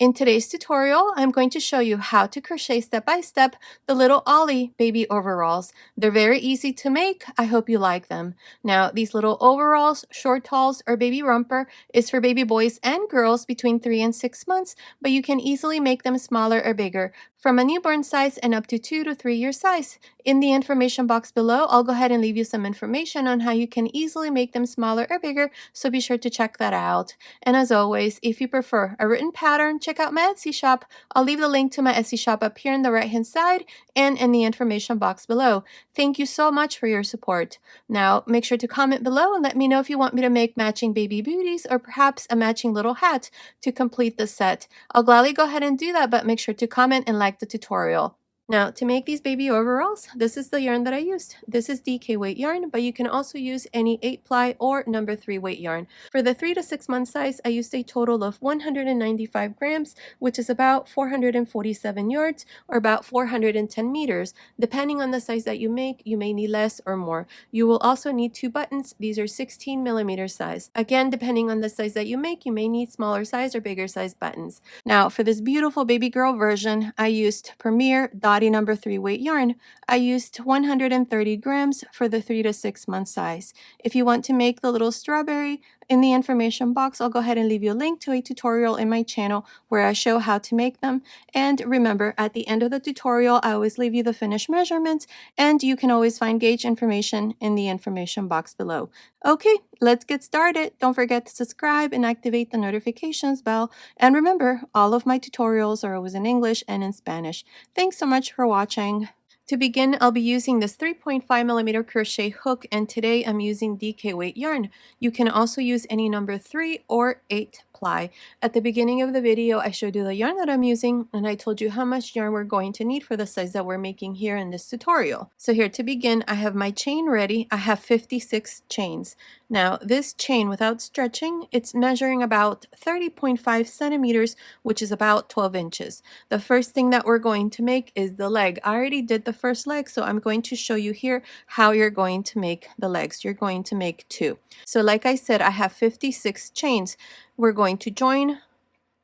In today's tutorial, I'm going to show you how to crochet step by step the little Ollie Baby Overalls. They're very easy to make. I hope you like them. Now, these little overalls, short talls, or baby romper is for baby boys and girls between 3 and 6 months, but you can easily make them smaller or bigger, from a newborn size and up to 2 to 3 year size. In the information box below, I'll go ahead and leave you some information on how you can easily make them smaller or bigger, so be sure to check that out. And as always, if you prefer a written pattern, check out my Etsy shop. I'll leave the link to my Etsy shop up here on the right hand side and in the information box below. Thank you so much for your support. Now, make sure to comment below and let me know if you want me to make matching baby booties or perhaps a matching little hat to complete the set. I'll gladly go ahead and do that, but make sure to comment and like the tutorial. Now, to make these baby overalls, this is the yarn that I used. This is DK weight yarn, but you can also use any 8-ply or number 3 weight yarn. For the 3 to 6 month size, I used a total of 195 grams, which is about 447 yards or about 410 meters. Depending on the size that you make, you may need less or more. You will also need 2 buttons. These are 16 millimeter size. Again, depending on the size that you make, you may need smaller size or bigger size buttons. Now, for this beautiful baby girl version, I used Premier Dottie number 3 weight yarn. I used 130 grams for the 3 to 6 month size. If you want to make the little strawberry, in the information box, I'll go ahead and leave you a link to a tutorial in my channel where I show how to make them. And remember, at the end of the tutorial, I always leave you the finished measurements, and you can always find gauge information in the information box below. Okay, let's get started. Don't forget to subscribe and activate the notifications bell. And remember, all of my tutorials are always in English and in Spanish. Thanks so much for watching. To begin, I'll be using this 3.5 millimeter crochet hook, and today I'm using DK weight yarn. You can also use any number 3 or 8 ply. At the beginning of the video, I showed you the yarn that I'm using, and I told you how much yarn we're going to need for the size that we're making here in this tutorial. So here to begin, I have my chain ready. I have 56 chains. Now, this chain, without stretching, it's measuring about 30.5 centimeters, which is about 12 inches. The first thing that we're going to make is the leg. I already did the first leg, so I'm going to show you here how you're going to make the legs. You're going to make 2. So like I said, I have 56 chains. We're going to join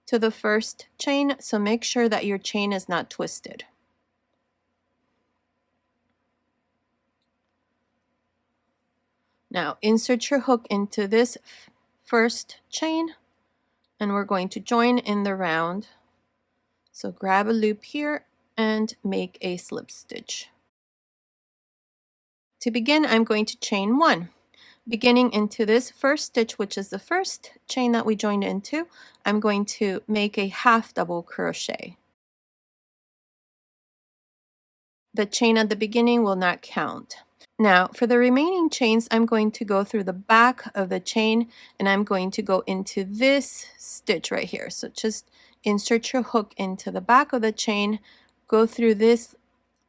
to the first chain, so make sure that your chain is not twisted. Now insert your hook into this first chain, and we're going to join in the round. So grab a loop here and make a slip stitch. To begin, I'm going to chain 1. Beginning into this first stitch, which is the first chain that we joined into, I'm going to make a half double crochet. The chain at the beginning will not count. Now, for the remaining chains, I'm going to go through the back of the chain, and I'm going to go into this stitch right here. So just insert your hook into the back of the chain, go through this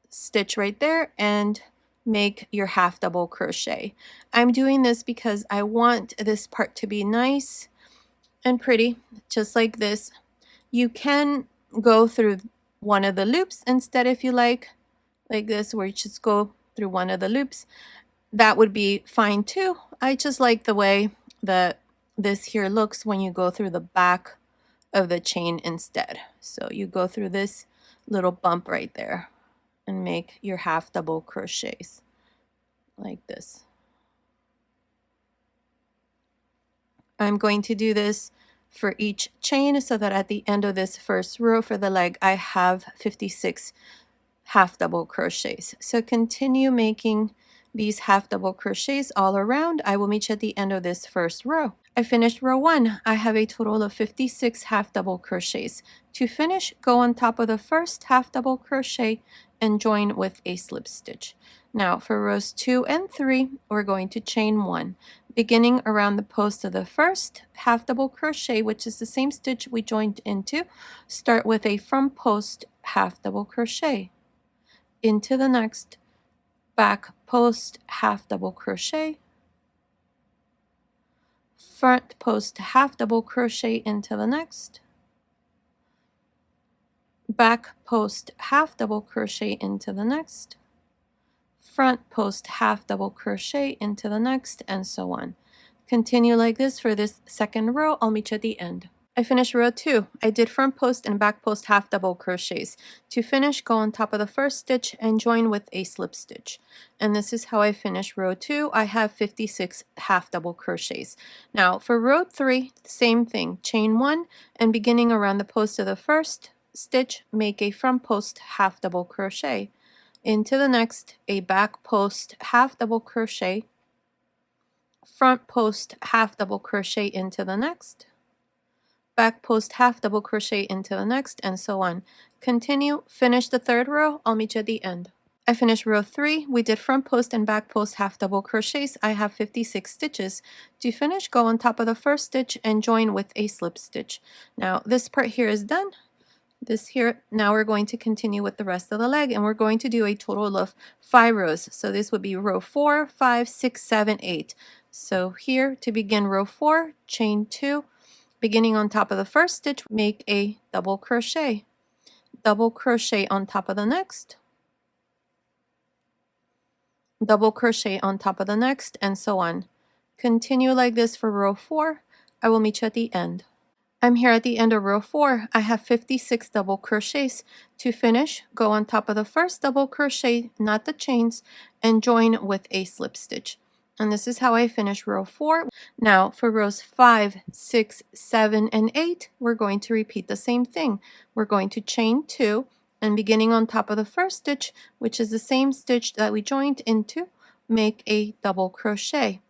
stitch right there, and make your half double crochet. I'm doing this because I want this part to be nice and pretty, just like this. You can go through one of the loops instead if you like this, where you just go through one of the loops. That would be fine too. I just like the way that this here looks when you go through the back of the chain instead. So you go through this little bump right there and make your half double crochets like this. I'm going to do this for each chain so that at the end of this first row for the leg, I have 56 half double crochets. So continue making these half double crochets all around. I will meet you at the end of this first row. I finished row 1. I have a total of 56 half double crochets. To finish, go on top of the first half double crochet and join with a slip stitch. Now for rows 2 and 3, we're going to chain 1. Beginning around the post of the first half double crochet, which is the same stitch we joined into, start with a front post half double crochet. Into the next back post half double crochet, front post half double crochet into the next, back post half double crochet into the next, front post half double crochet into the next, and so on. Continue like this for this second row. I'll meet you at the end. I finished row 2. I did front post and back post half double crochets. To finish, go on top of the first stitch and join with a slip stitch. And this is how I finished row 2. I have 56 half double crochets. Now for row 3, same thing. Chain 1 and beginning around the post of the first stitch, make a front post half double crochet. Into the next, a back post half double crochet, front post half double crochet into the next, back post half double crochet into the next, and so on. Continue, finish the third row. I'll meet you at the end. I finished row 3. We did front post and back post half double crochets. I have 56 stitches. To finish, go on top of the first stitch and join with a slip stitch. Now this part here is done. This here, now we're going to continue with the rest of the leg, and we're going to do a total of 5 rows. So this would be row 4, 5, 6, 7, 8. So here to begin row 4, chain 2, beginning on top of the first stitch, make a double crochet on top of the next, double crochet on top of the next, and so on. Continue like this for row 4. I will meet you at the end. I'm here at the end of row 4. I have 56 double crochets. To finish, go on top of the first double crochet, not the chains, and join with a slip stitch. And this is how I finish row 4. Now for rows 5, 6, 7, and 8, we're going to repeat the same thing. We're going to chain 2, and beginning on top of the first stitch, which is the same stitch that we joined into, make a double crochet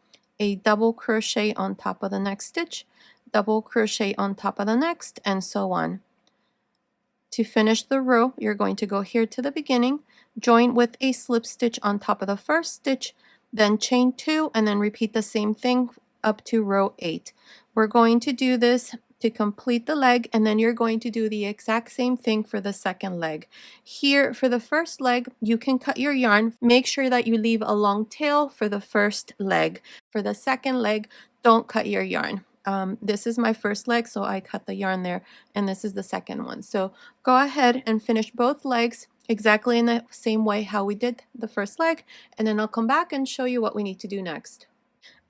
on top of the next stitch, double crochet on top of the next, and so on. To finish the row, you're going to go here to the beginning, join with a slip stitch on top of the first stitch, then chain 2, and then repeat the same thing up to row 8. We're going to do this to complete the leg, and then you're going to do the exact same thing for the second leg. Here for the first leg, you can cut your yarn. Make sure that you leave a long tail for the first leg. For the second leg, don't cut your yarn. This is my first leg, so I cut the yarn there, and this is the second one. So go ahead and finish both legs exactly in the same way how we did the first leg, and then I'll come back and show you what we need to do next.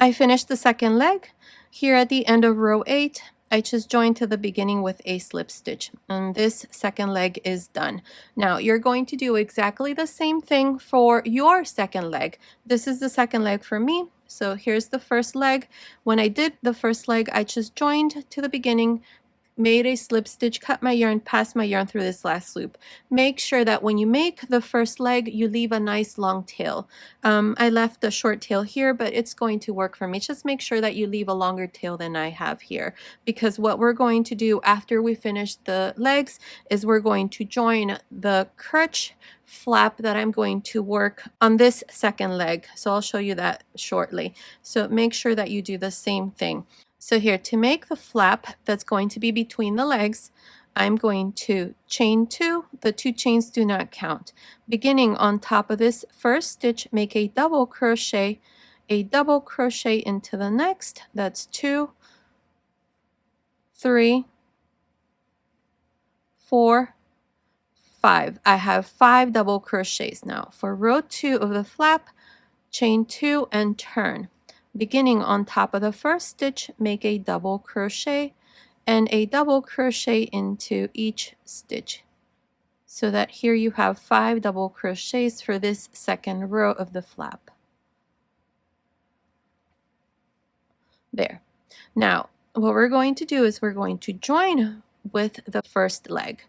I finished the second leg. Here at the end of row 8, I just joined to the beginning with a slip stitch, and this second leg is done. Now you're going to do exactly the same thing for your second leg. This is the second leg for me. So here's the first leg. When I did the first leg, I just joined to the beginning, made a slip stitch, cut my yarn, passed my yarn through this last loop. Make sure that when you make the first leg, you leave a nice long tail. I left the short tail here, but it's going to work for me. Just make sure that you leave a longer tail than I have here, because what we're going to do after we finish the legs is we're going to join the crotch flap that I'm going to work on this second leg. So I'll show you that shortly. So make sure that you do the same thing. So here, to make the flap that's going to be between the legs, I'm going to chain 2. The 2 chains do not count. Beginning on top of this first stitch, make a double crochet into the next. That's 2, 3, 4, 5. I have 5 double crochets now. For row 2 of the flap, chain 2 and turn. Beginning on top of the first stitch, make a double crochet and a double crochet into each stitch, so that here you have 5 double crochets for this second row of the flap. There. Now what we're going to do is we're going to join with the first leg.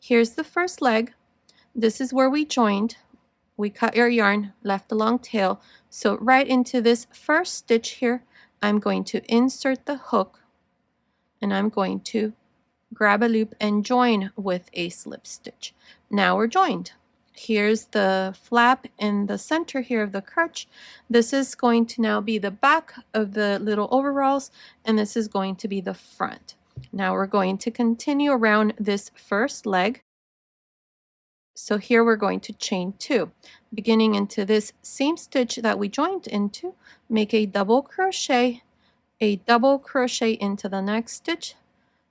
Here's the first leg. This is where we joined. We cut our yarn, left a long tail. So right into this first stitch here, I'm going to insert the hook, and I'm going to grab a loop and join with a slip stitch. Now we're joined. Here's the flap in the center here of the crotch. This is going to now be the back of the little overalls, and this is going to be the front. Now we're going to continue around this first leg. So here we're going to chain 2. Beginning into this same stitch that we joined into, make a double crochet into the next stitch,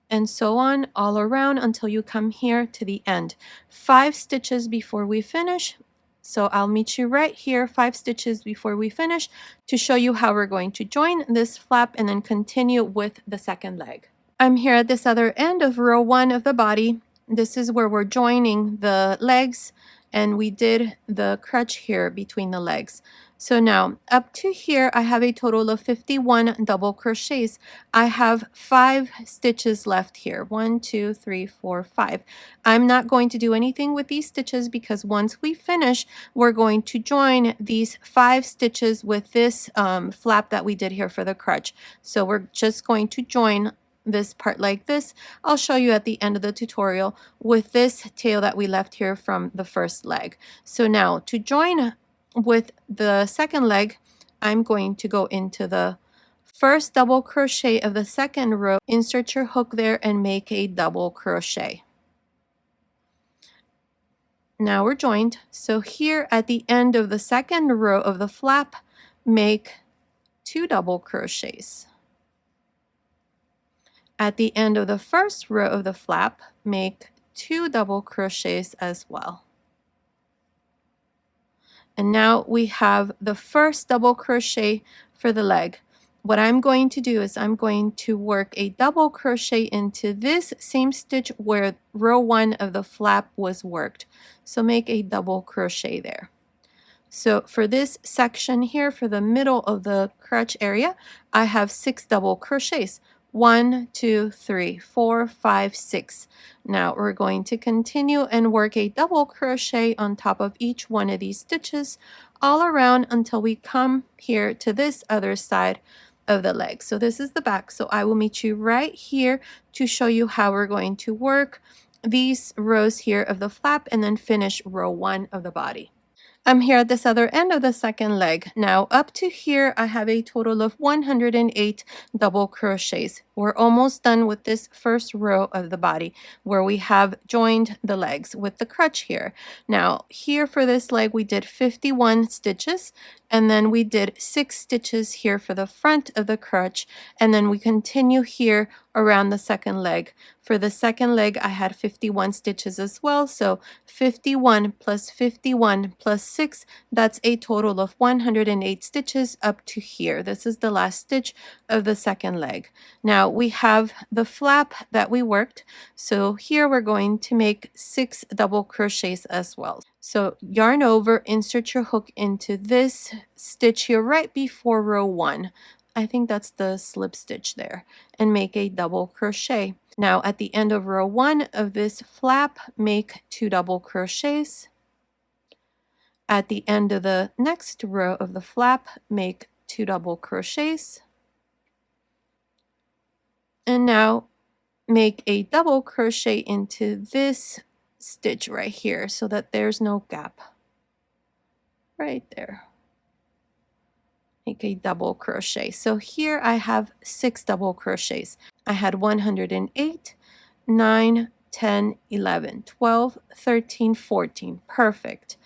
and so on all around until you come here to the end. 5 stitches before we finish. So I'll meet you right here, 5 stitches before we finish, to show you how we're going to join this flap and then continue with the second leg. I'm here at this other end of row 1 of the body. This is where we're joining the legs, and we did the crotch here between the legs. So now up to here I have a total of 51 double crochets. I have 5 stitches left here. 1, 2, 3, 4, 5. I'm not going to do anything with these stitches because once we finish, we're going to join these 5 stitches with this flap that we did here for the crotch. So we're just going to join this part like this. I'll show you at the end of the tutorial with this tail that we left here from the first leg. So now to join with the second leg, I'm going to go into the first double crochet of the second row, insert your hook there and make a double crochet. Now we're joined. So here at the end of the second row of the flap, make 2 double crochets. At the end of the first row of the flap, make 2 double crochets as well. And now we have the first double crochet for the leg. What I'm going to do is I'm going to work a double crochet into this same stitch where row 1 of the flap was worked. So make a double crochet there. So for this section here, for the middle of the crotch area, I have 6 double crochets. 1, 2, 3, 4, 5, 6. Now we're going to continue and work a double crochet on top of each one of these stitches all around until we come here to this other side of the leg. So this is the back. So I will meet you right here to show you how we're going to work these rows here of the flap and then finish row 1 of the body. I'm here at this other end of the second leg. Now up to here I have a total of 108 double crochets. We're almost done with this first row of the body where we have joined the legs with the crotch here. Now here for this leg we did 51 stitches, and then we did 6 stitches here for the front of the crotch, and then we continue here around the second leg. For the second leg I had 51 stitches as well, so 51 plus 51 plus 6, that's a total of 108 stitches up to here. This is the last stitch of the second leg. Now we have the flap that we worked, so here we're going to make 6 double crochets as well. So yarn over, insert your hook into this stitch here right before row 1. I think that's the slip stitch there, and make a double crochet. Now at the end of row 1 of this flap, make 2 double crochets. At the end of the next row of the flap, make 2 double crochets. And now make a double crochet into this stitch right here so that there's no gap. Right there. Make a double crochet. So here I have 6 double crochets. I had 108, 9, 10, 11, 12, 13, 14. Perfect.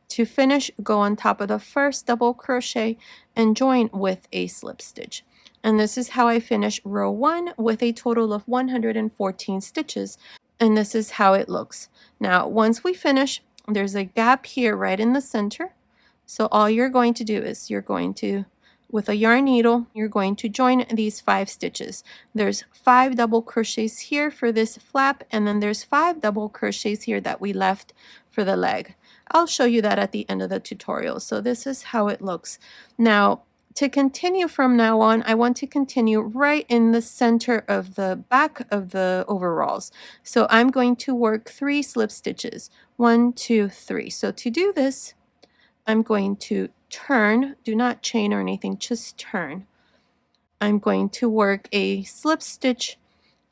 To finish, go on top of the first double crochet and join with a slip stitch. And this is how I finish row 1 with a total of 114 stitches. And this is how it looks. Now, once we finish, there's a gap here right in the center. So all you're going to do is you're going to, with a yarn needle, you're going to join these 5 stitches. There's 5 double crochets here for this flap, and then there's 5 double crochets here that we left for the leg. I'll show you that at the end of the tutorial. So this is how it looks. Now, to continue from now on, I want to continue right in the center of the back of the overalls. So I'm going to work 3 slip stitches. 1, 2, 3. So to do this, I'm going to turn, do not chain or anything, just turn. I'm going to work a slip stitch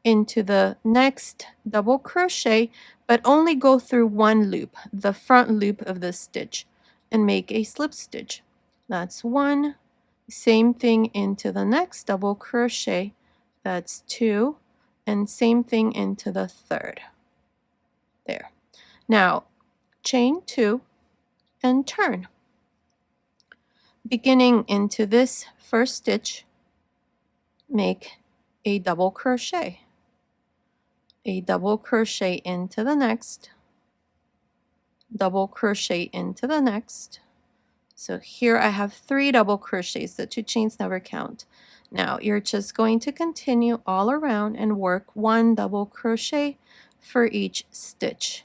into the next double crochet, but only go through 1 loop, the front loop of the stitch, and make a slip stitch. That's 1. Same thing into the next double crochet, that's 2, and same thing into the third. There. Now chain 2 and turn. Beginning into this first stitch, make a double crochet. A double crochet into the next, double crochet into the next. So here I have 3 double crochets. The 2 chains never count. Now you're just going to continue all around and work 1 double crochet for each stitch.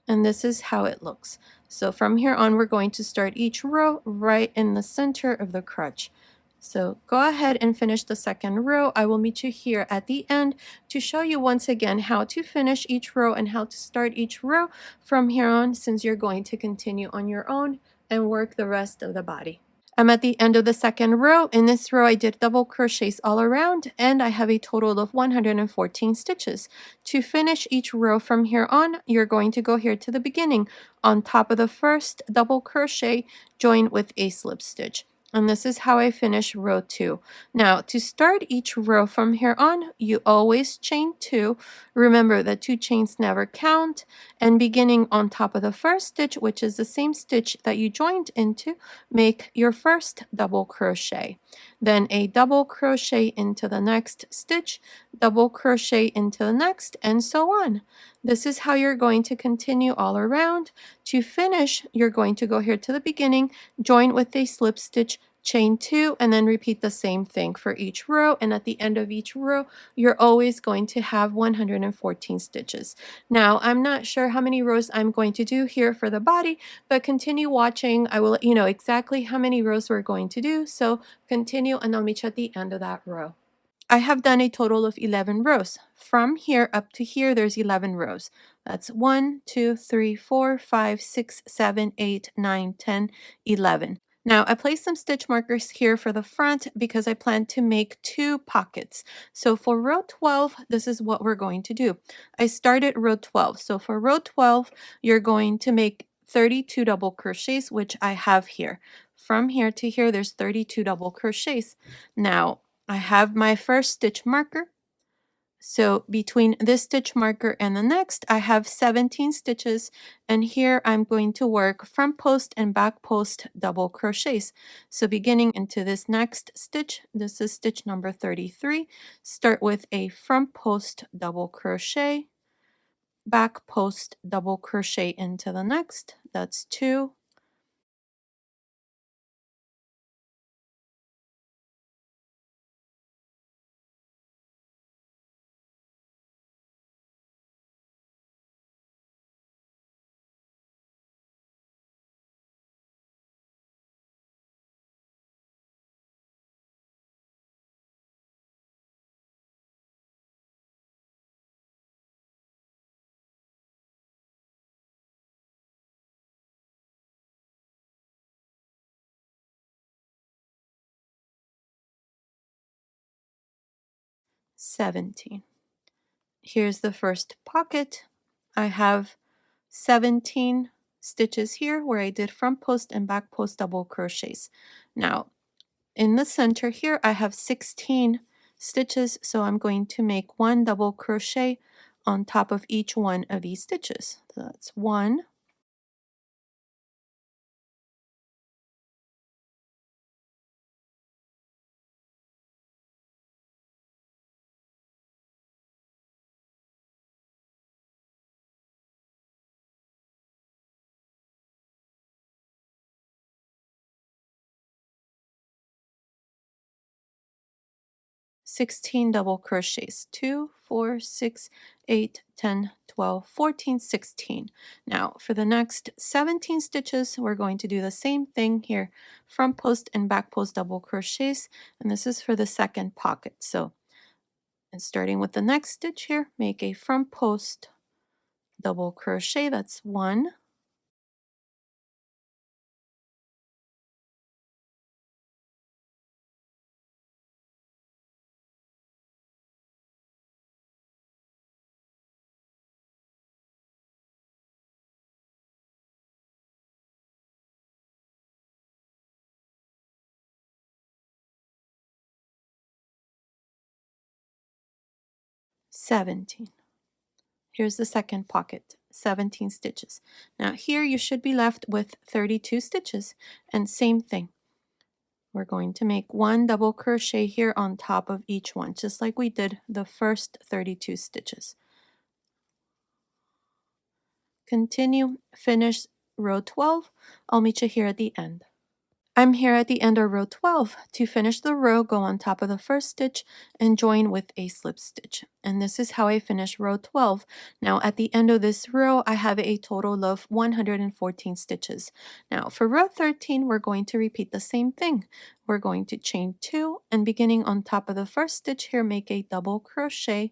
And this is how it looks. So from here on, we're going to start each row right in the center of the crotch. So go ahead and finish the second row. I will meet you here at the end to show you once again how to finish each row and how to start each row from here on, since you're going to continue on your own and work the rest of the body. I'm at the end of the second row. In this row, I did double crochets all around, and I have a total of 114 stitches. To finish each row from here on, you're going to go here to the beginning. On top of the first double crochet, join with a slip stitch. And this is how I finish row 2. Now, to start each row from here on, you always chain 2. Remember that 2 chains never count. And beginning on top of the first stitch, which is the same stitch that you joined into, make your first double crochet, then a double crochet into the next stitch, double crochet into the next, and so on. This is how you're going to continue all around. To finish, you're going to go here to the beginning, join with a slip stitch, chain 2, and then repeat the same thing for each row. And at the end of each row, you're always going to have 114 stitches. Now, I'm not sure how many rows I'm going to do here for the body, but continue watching. I will let you know exactly how many rows we're going to do. So continue, and I'll meet you at the end of that row. I have done a total of 11 rows. From here up to here, there's 11 rows. That's 1, 2, 3, 4, 5, 6, 7, 8, 9, 10, 11. Now, I placed some stitch markers here for the front because I plan to make 2 pockets. So for row 12, this is what we're going to do. I started row 12. So for row 12, you're going to make 32 double crochets, which I have here. From here to here, there's 32 double crochets. Now, I have my first stitch marker. So between this stitch marker and the next, I have 17 stitches. And here I'm going to work front post and back post double crochets. So beginning into this next stitch, this is stitch number 33. Start with a front post double crochet, back post double crochet into the next. That's 2. 17. Here's the first pocket. I have 17 stitches here where I did front post and back post double crochets. Now, in the center here, I have 16 stitches, so I'm going to make 1 double crochet on top of each one of these stitches. So that's 1, 16 double crochets, 2, 4, 6, 8, 10, 12, 14, 16. Now for the next 17 stitches, we're going to do the same thing here, front post and back post double crochets, and this is for the second pocket. So, and starting with the next stitch here, make a front post double crochet, that's 1, 17. Here's the second pocket, 17 stitches. Now here you should be left with 32 stitches, and same thing. We're going to make 1 double crochet here on top of each one, just like we did the first 32 stitches. Continue, finish row 12. I'll meet you here at the end. I'm here at the end of row 12. To finish the row, go on top of the first stitch and join with a slip stitch. And this is how I finish row 12. Now at the end of this row, I have a total of 114 stitches. Now for row 13, we're going to repeat the same thing. We're going to chain 2 and beginning on top of the first stitch here, make a double crochet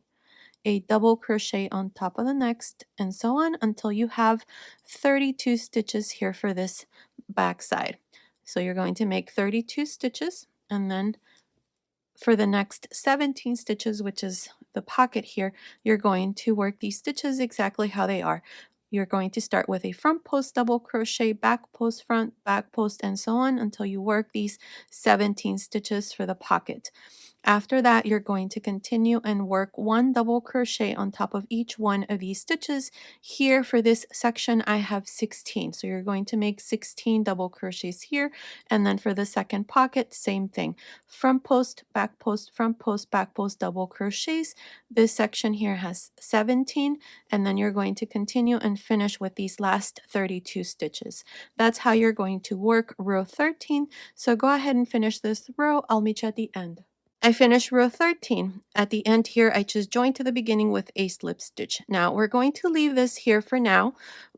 on top of the next, and so on until you have 32 stitches here for this back side. So you're going to make 32 stitches, and then for the next 17 stitches, which is the pocket here, you're going to work these stitches exactly how they are. You're going to start with a front post double crochet, back post front, back post, and so on until you work these 17 stitches for the pocket. After that, you're going to continue and work 1 double crochet on top of each one of these stitches. Here for this section, I have 16. So you're going to make 16 double crochets here. And then for the second pocket, same thing. Front post, back post, front post, back post, double crochets. This section here has 17. And then you're going to continue and finish with these last 32 stitches. That's how you're going to work row 13. So go ahead and finish this row. I'll meet you at the end. I finished row 13. At the end here, I just joined to the beginning with a slip stitch. Now we're going to leave this here for now.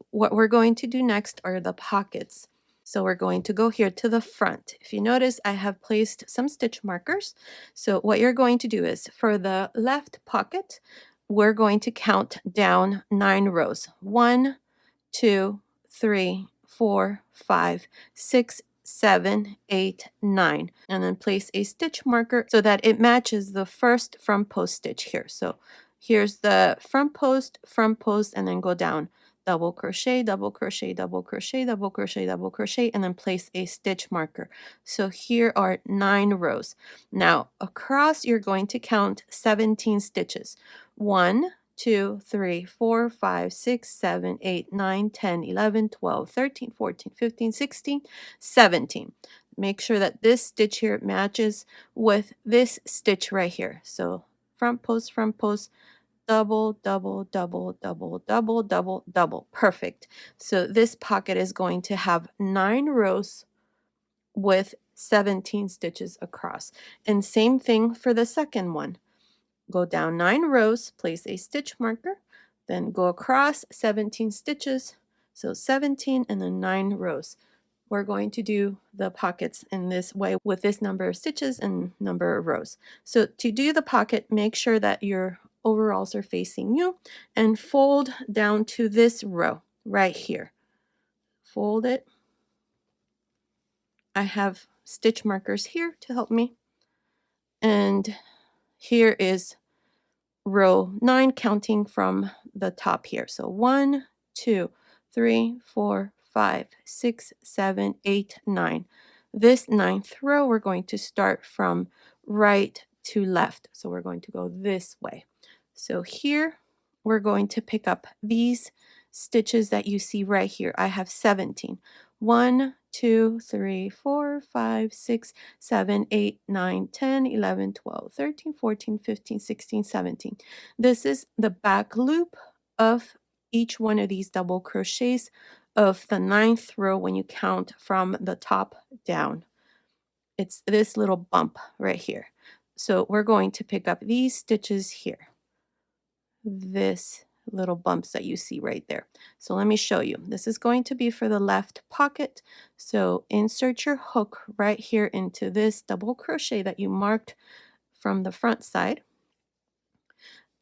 What we're going to do next are the pockets. So we're going to go here to the front. If you notice, I have placed some stitch markers. So what you're going to do is for the left pocket, we're going to count down 9 rows. 1, 2, 3, 4, 5, 6, 7, 8, 9, and then place a stitch marker so that it matches the first front post stitch here. So here's the front post, and then go down. Double crochet, double crochet, double crochet, double crochet, double crochet, and then place a stitch marker. So here are 9 rows. Now across, you're going to count 17 stitches. 1, 2, 3, 4, 5, 6, 7, 8, 9, 10, 11, 12, 13, 14, 15, 16, 17. Make sure that this stitch here matches with this stitch right here. So front post, double, double, double, double, double, double, double. Perfect. So this pocket is going to have 9 rows with 17 stitches across. And same thing for the second one. Go down 9 rows, place a stitch marker, then go across 17 stitches, so 17 and then 9 rows. We're going to do the pockets in this way with this number of stitches and number of rows. So to do the pocket, make sure that your overalls are facing you and fold down to this row right here. Fold it. I have stitch markers here to help me. And here is row 9, counting from the top here. So 1, 2, 3, 4, 5, 6, 7, 8, 9. This 9th row, we're going to start from right to left. So we're going to go this way. So here, we're going to pick up these stitches that you see right here. I have 17. 1, 2, 3, 4, 5, 6, 7, 8, 9, 10, 11, 12, 13, 14, 15, 16, 17. This is the back loop of each one of these double crochets of the 9th row when you count from the top down. It's this little bump right here. So we're going to pick up these stitches here. This little bumps that you see right there. So let me show you. This is going to be for the left pocket. So insert your hook right here into this double crochet that you marked from the front side.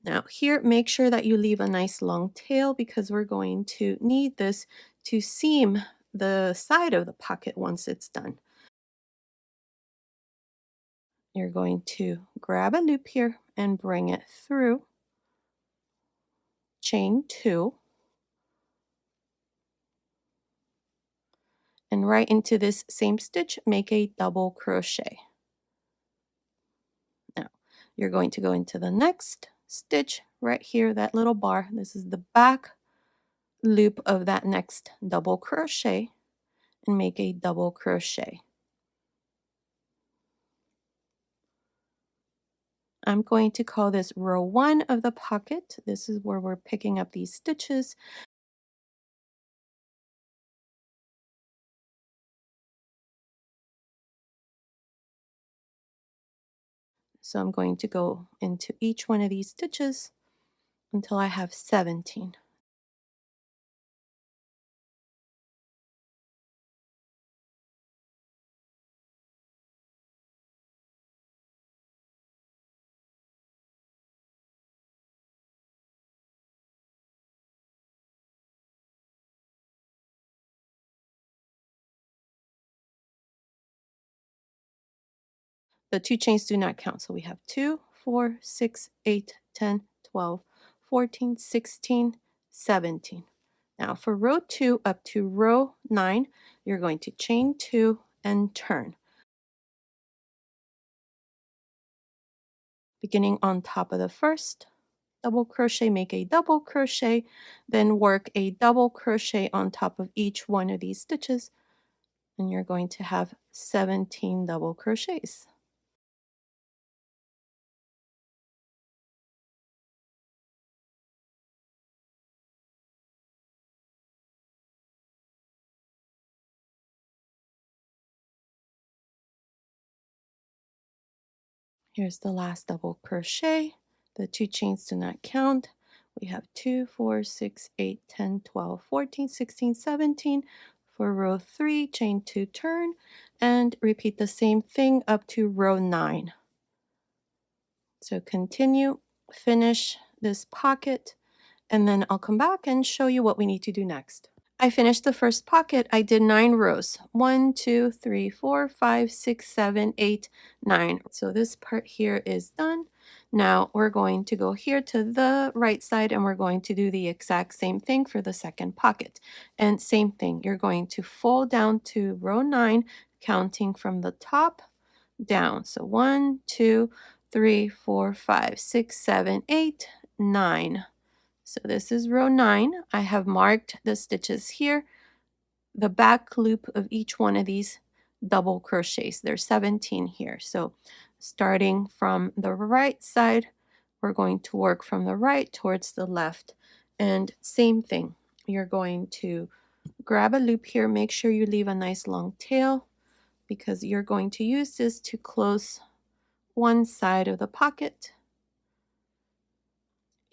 Now here, make sure that you leave a nice long tail because we're going to need this to seam the side of the pocket once it's done. You're going to grab a loop here and bring it through, chain 2, and right into this same stitch, make a double crochet. Now, you're going to go into the next stitch right here, that little bar. This is the back loop of that next double crochet, and make a double crochet. I'm going to call this row 1 of the pocket. This is where we're picking up these stitches. So I'm going to go into each one of these stitches until I have 17. The 2 chains do not count. So we have 2, 4, 6, 8, 10, 12, 14, 16, 17. Now for row 2 up to row 9, you're going to chain 2 and turn. Beginning on top of the first double crochet, make a double crochet, then work a double crochet on top of each one of these stitches, and you're going to have 17 double crochets. Here's the last double crochet. The 2 chains do not count. We have 2, 4, 6, 8, 10, 12, 14, 16, 17. For row 3, chain 2, turn, and repeat the same thing up to row 9. So continue, finish this pocket, and then I'll come back and show you what we need to do next. I finished the first pocket. I did 9 rows. 1, 2, 3, 4, 5, 6, 7, 8, 9. So this part here is done. Now we're going to go here to the right side and we're going to do the exact same thing for the second pocket. And same thing, you're going to fold down to row 9, counting from the top down. So 1, 2, 3, 4, 5, 6, 7, 8, 9. So this is row 9. I have marked the stitches here, the back loop of each one of these double crochets. There's 17 here. So starting from the right side, we're going to work from the right towards the left. And same thing, you're going to grab a loop here. Make sure you leave a nice long tail because you're going to use this to close one side of the pocket.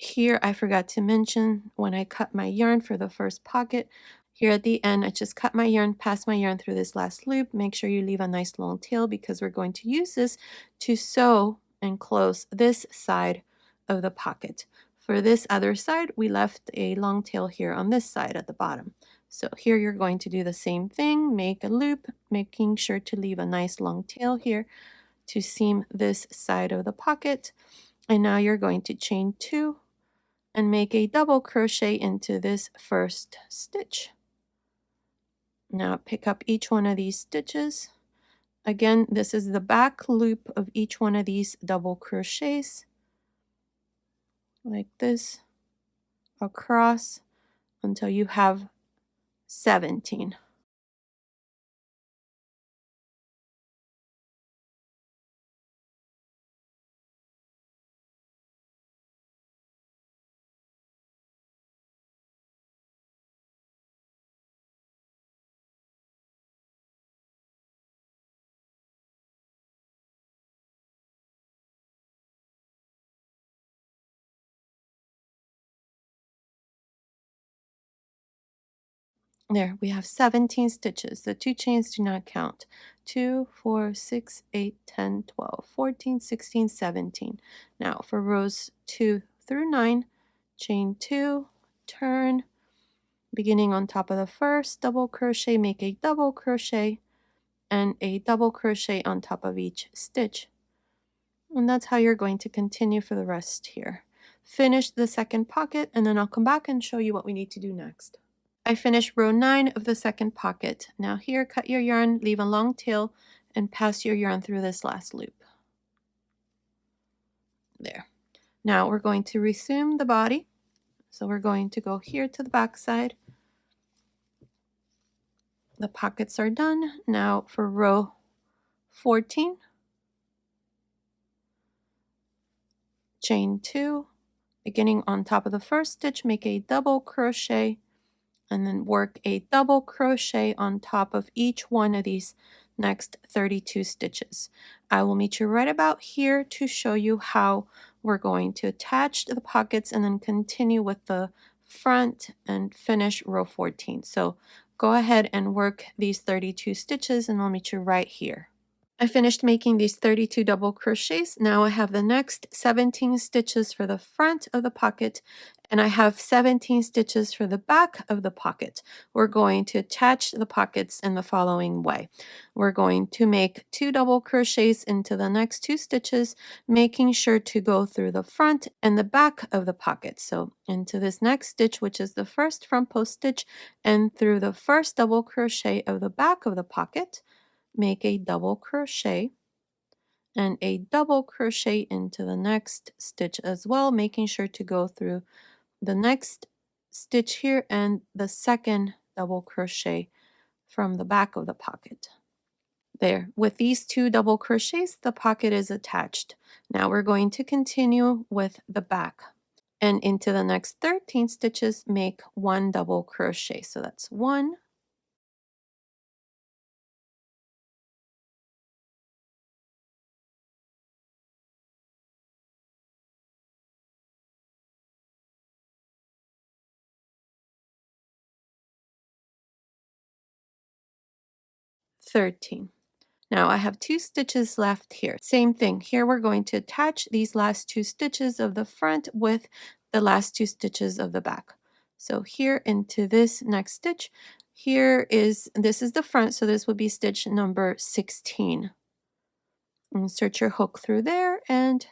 Here, I forgot to mention when I cut my yarn for the first pocket, here at the end, I just cut my yarn, pass my yarn through this last loop. Make sure you leave a nice long tail because we're going to use this to sew and close this side of the pocket. For this other side, we left a long tail here on this side at the bottom. So here you're going to do the same thing, make a loop, making sure to leave a nice long tail here to seam this side of the pocket. And now you're going to chain 2 and make a double crochet into this first stitch. Now pick up each one of these stitches. Again, this is the back loop of each one of these double crochets, like this, across until you have 17. There, we have 17 stitches. The 2 chains do not count. 2, 4, 6, 8, 10, 12, 14, 16, 17. Now for rows 2 through 9, chain 2, turn, beginning on top of the first double crochet, make a double crochet and a double crochet on top of each stitch. And that's how you're going to continue for the rest here. Finish the second pocket and then I'll come back and show you what we need to do next. I finished row 9 of the second pocket. Now here, cut your yarn, leave a long tail, and pass your yarn through this last loop. There. Now we're going to resume the body. So we're going to go here to the back side. The pockets are done. Now for row 14, chain 2, beginning on top of the first stitch, make a double crochet, and then work a double crochet on top of each one of these next 32 stitches. I will meet you right about here to show you how we're going to attach the pockets and then continue with the front and finish row 14. So go ahead and work these 32 stitches and I'll meet you right here. I finished making these 32 double crochets. Now I have the next 17 stitches for the front of the pocket and I have 17 stitches for the back of the pocket. We're going to attach the pockets in the following way. We're going to make 2 double crochets into the next 2 stitches, making sure to go through the front and the back of the pocket. So into this next stitch, which is the first front post stitch, and through the first double crochet of the back of the pocket, make a double crochet and a double crochet into the next stitch as well, making sure to go through the next stitch here and the second double crochet from the back of the pocket. There, with these 2 double crochets, the pocket is attached. Now we're going to continue with the back. And into the next 13 stitches, make 1 double crochet. So that's 1, 13. Now I have 2 stitches left here. Same thing. Here we're going to attach these last 2 stitches of the front with the last 2 stitches of the back. So here into this next stitch, this is the front, so this would be stitch number 16. Insert your hook through there and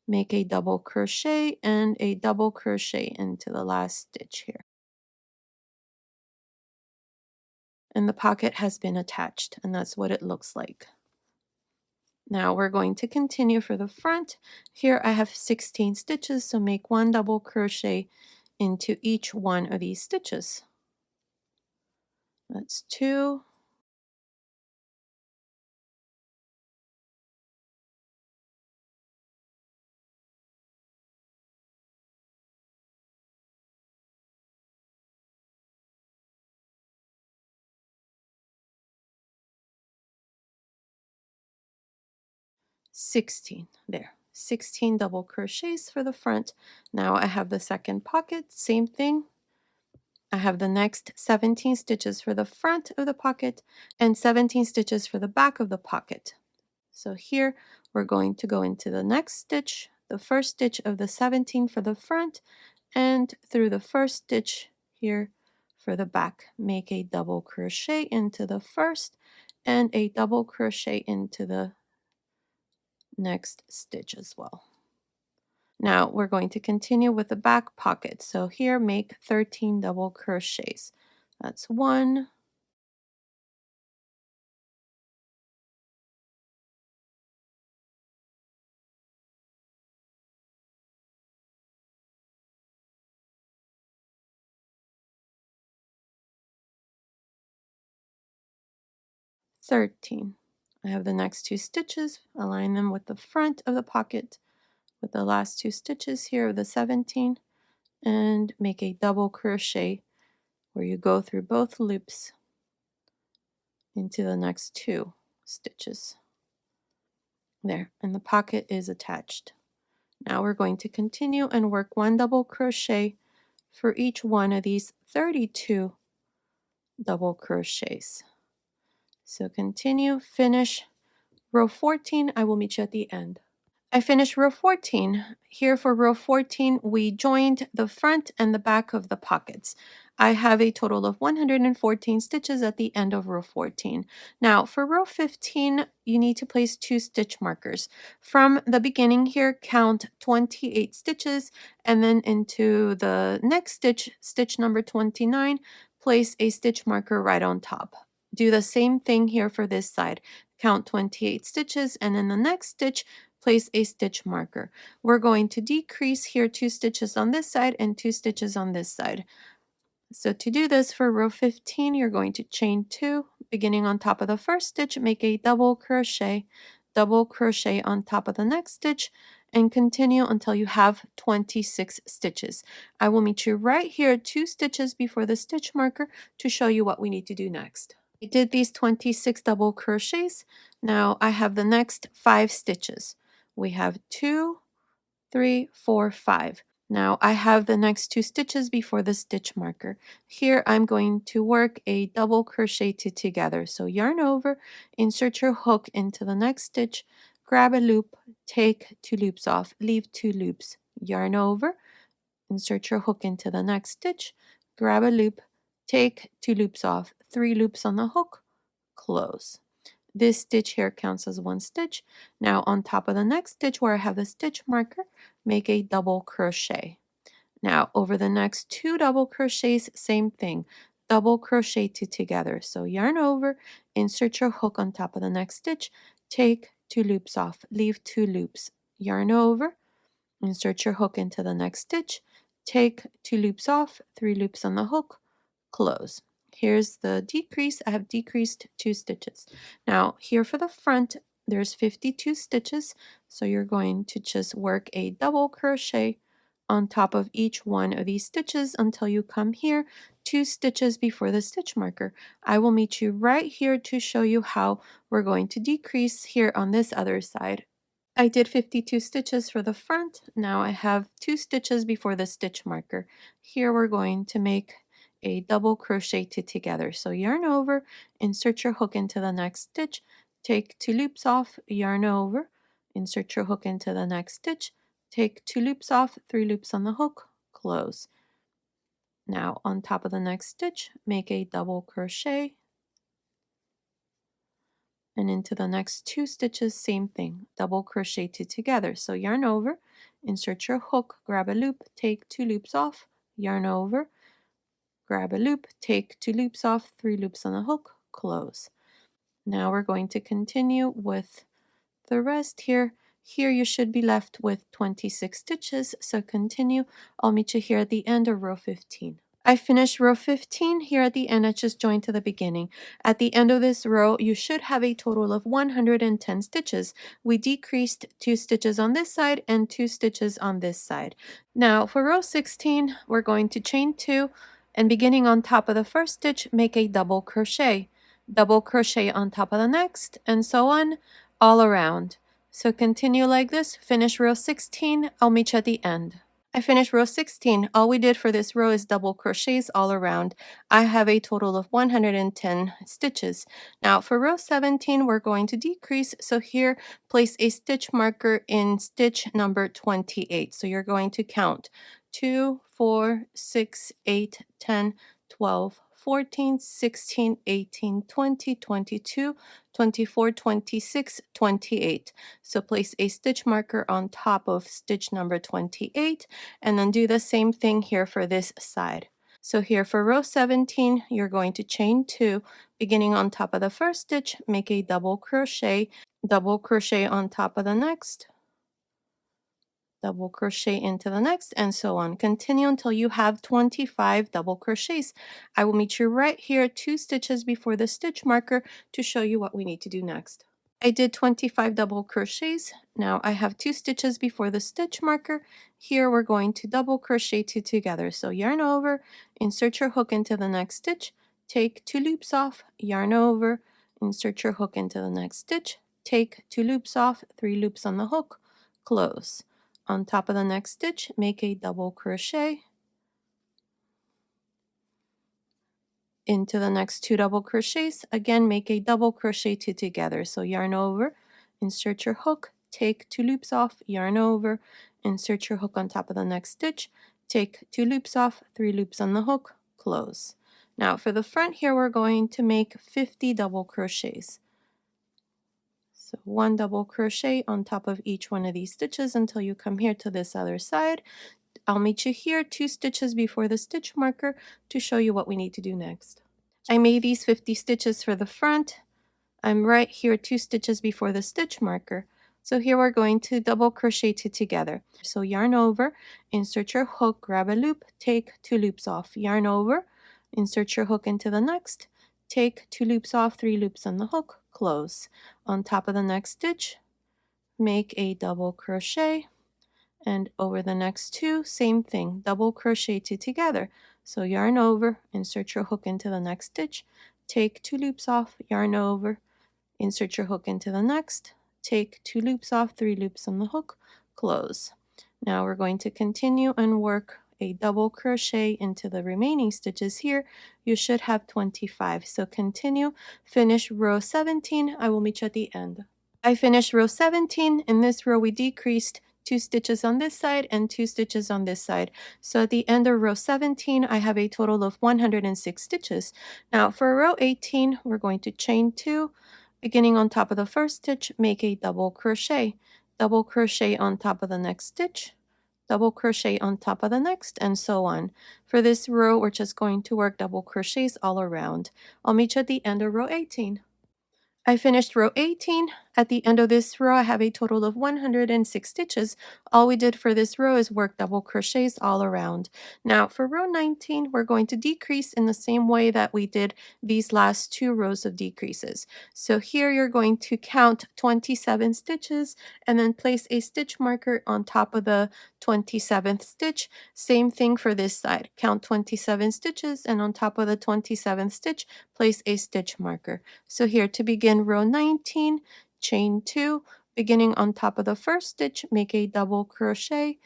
make a double crochet and a double crochet into the last stitch here. And the pocket has been attached, and that's what it looks like. Now we're going to continue for the front. Here I have 16 stitches, so make 1 double crochet into each one of these stitches. That's 2, 16. There, 16 double crochets for the front. Now I have the second pocket, same thing. I have the next 17 stitches for the front of the pocket and 17 stitches for the back of the pocket. So here we're going to go into the next stitch, the first stitch of the 17 for the front, and through the first stitch here for the back. Make a double crochet into the first and a double crochet into the next stitch as well. Now we're going to continue with the back pocket. So here make 13 double crochets. That's 1, 13. I have the next 2 stitches, align them with the front of the pocket with the last 2 stitches here of the 17 and make a double crochet where you go through both loops into the next 2 stitches. There, and the pocket is attached. Now we're going to continue and work 1 double crochet for each one of these 32 double crochets. So continue, finish row 14. I will meet you at the end. I finished row 14. Here for row 14, we joined the front and the back of the pockets. I have a total of 114 stitches at the end of row 14. Now for row 15, you need to place 2 stitch markers. From the beginning here, count 28 stitches, and then into the next stitch, stitch number 29, place a stitch marker right on top. Do the same thing here for this side. Count 28 stitches, and in the next stitch, place a stitch marker. We're going to decrease here 2 stitches on this side and 2 stitches on this side. So to do this for row 15, you're going to chain 2, beginning on top of the first stitch, make a double crochet on top of the next stitch, and continue until you have 26 stitches. I will meet you right here 2 stitches before the stitch marker to show you what we need to do next. I did these 26 double crochets. Now I have the next 5 stitches. We have 2, 3, 4, 5. Now I have the next 2 stitches before the stitch marker. Here I'm going to work a double crochet two together. So yarn over, insert your hook into the next stitch, grab a loop, take 2 loops off, leave 2 loops, yarn over, insert your hook into the next stitch, grab a loop, take 2 loops off, 3 loops on the hook, close. This stitch here counts as 1 stitch. Now on top of the next stitch where I have the stitch marker, make a double crochet. Now over the next 2 double crochets, same thing, double crochet 2 together. So yarn over, insert your hook on top of the next stitch, take 2 loops off, leave 2 loops, yarn over, insert your hook into the next stitch, take 2 loops off, 3 loops on the hook, close. Here's the decrease. I have decreased 2 stitches. Now here for the front, there's 52 stitches, so you're going to just work a double crochet on top of each one of these stitches until you come here 2 stitches before the stitch marker. I will meet you right here to show you how we're going to decrease here on this other side. I did 52 stitches for the front. Now I have 2 stitches before the stitch marker. Here we're going to make a double crochet 2 together. So yarn over, insert your hook into the next stitch, take 2 loops off, yarn over, insert your hook into the next stitch, take 2 loops off, 3 loops on the hook, close. Now on top of the next stitch, make a double crochet, and into the next 2 stitches, same thing, double crochet 2 together. So yarn over, insert your hook, grab a loop, take 2 loops off, yarn over, grab a loop, take 2 loops off, 3 loops on the hook, close. Now we're going to continue with the rest here. Here you should be left with 26 stitches, so continue. I'll meet you here at the end of row 15. I finished row 15. Here at the end, I just joined to the beginning. At the end of this row, you should have a total of 110 stitches. We decreased 2 stitches on this side and 2 stitches on this side. Now for row 16, we're going to chain 2, and beginning on top of the first stitch, make a double crochet. Double crochet on top of the next, and so on, all around. So continue like this, finish row 16, I'll meet you at the end. I finished row 16. All we did for this row is double crochets all around. I have a total of 110 stitches. Now for row 17, we're going to decrease. So here, place a stitch marker in stitch number 28. So you're going to count 2, 4, 6, 8, 10, 12, 14, 16, 18, 20, 22, 24, 26, 28. So place a stitch marker on top of stitch number 28, and then do the same thing here for this side. So here for row 17, you're going to chain 2, beginning on top of the first stitch, make a double crochet on top of the next, double crochet into the next, and so on. Continue until you have 25 double crochets. I will meet you right here 2 stitches before the stitch marker to show you what we need to do next. I did 25 double crochets. Now I have 2 stitches before the stitch marker. Here we're going to double crochet 2 together. So yarn over, insert your hook into the next stitch, take 2 loops off, yarn over, insert your hook into the next stitch, take 2 loops off, 3 loops on the hook, close. On top of the next stitch, make a double crochet into the next 2 double crochets. Again, make a double crochet 2 together. So yarn over, insert your hook, take 2 loops off, yarn over, insert your hook on top of the next stitch, take 2 loops off, 3 loops on the hook, close. Now for the front here, we're going to make 50 double crochets. So 1 double crochet on top of each one of these stitches until you come here to this other side. I'll meet you here 2 stitches before the stitch marker to show you what we need to do next. I made these 50 stitches for the front. I'm right here 2 stitches before the stitch marker. So here we're going to double crochet 2 together. So yarn over, insert your hook, grab a loop, take 2 loops off, yarn over, insert your hook into the next, take 2 loops off, 3 loops on the hook, close. On top of the next stitch, make a double crochet, and over the next 2, same thing, double crochet 2 together. So yarn over, insert your hook into the next stitch, take 2 loops off, yarn over, insert your hook into the next, take 2 loops off, 3 loops on the hook, close. Now we're going to continue and work a double crochet into the remaining stitches here. You should have 25. So continue, finish row 17. I will meet you at the end. I finished row 17. In this row, we decreased 2 stitches on this side and 2 stitches on this side. So at the end of row 17, I have a total of 106 stitches. Now for row 18, we're going to chain 2. Beginning on top of the first stitch, make a double crochet on top of the next stitch, double crochet on top of the next, and so on. For this row, we're just going to work double crochets all around. I'll meet you at the end of row 18. I finished row 18. At the end of this row, I have a total of 106 stitches. All we did for this row is work double crochets all around. Now for row 19, we're going to decrease in the same way that we did these last 2 rows of decreases. So here you're going to count 27 stitches and then place a stitch marker on top of the 27th stitch. Same thing for this side. Count 27 stitches and on top of the 27th stitch, place a stitch marker. So here to begin row 19, chain 2, beginning on top of the first stitch, make a double crochet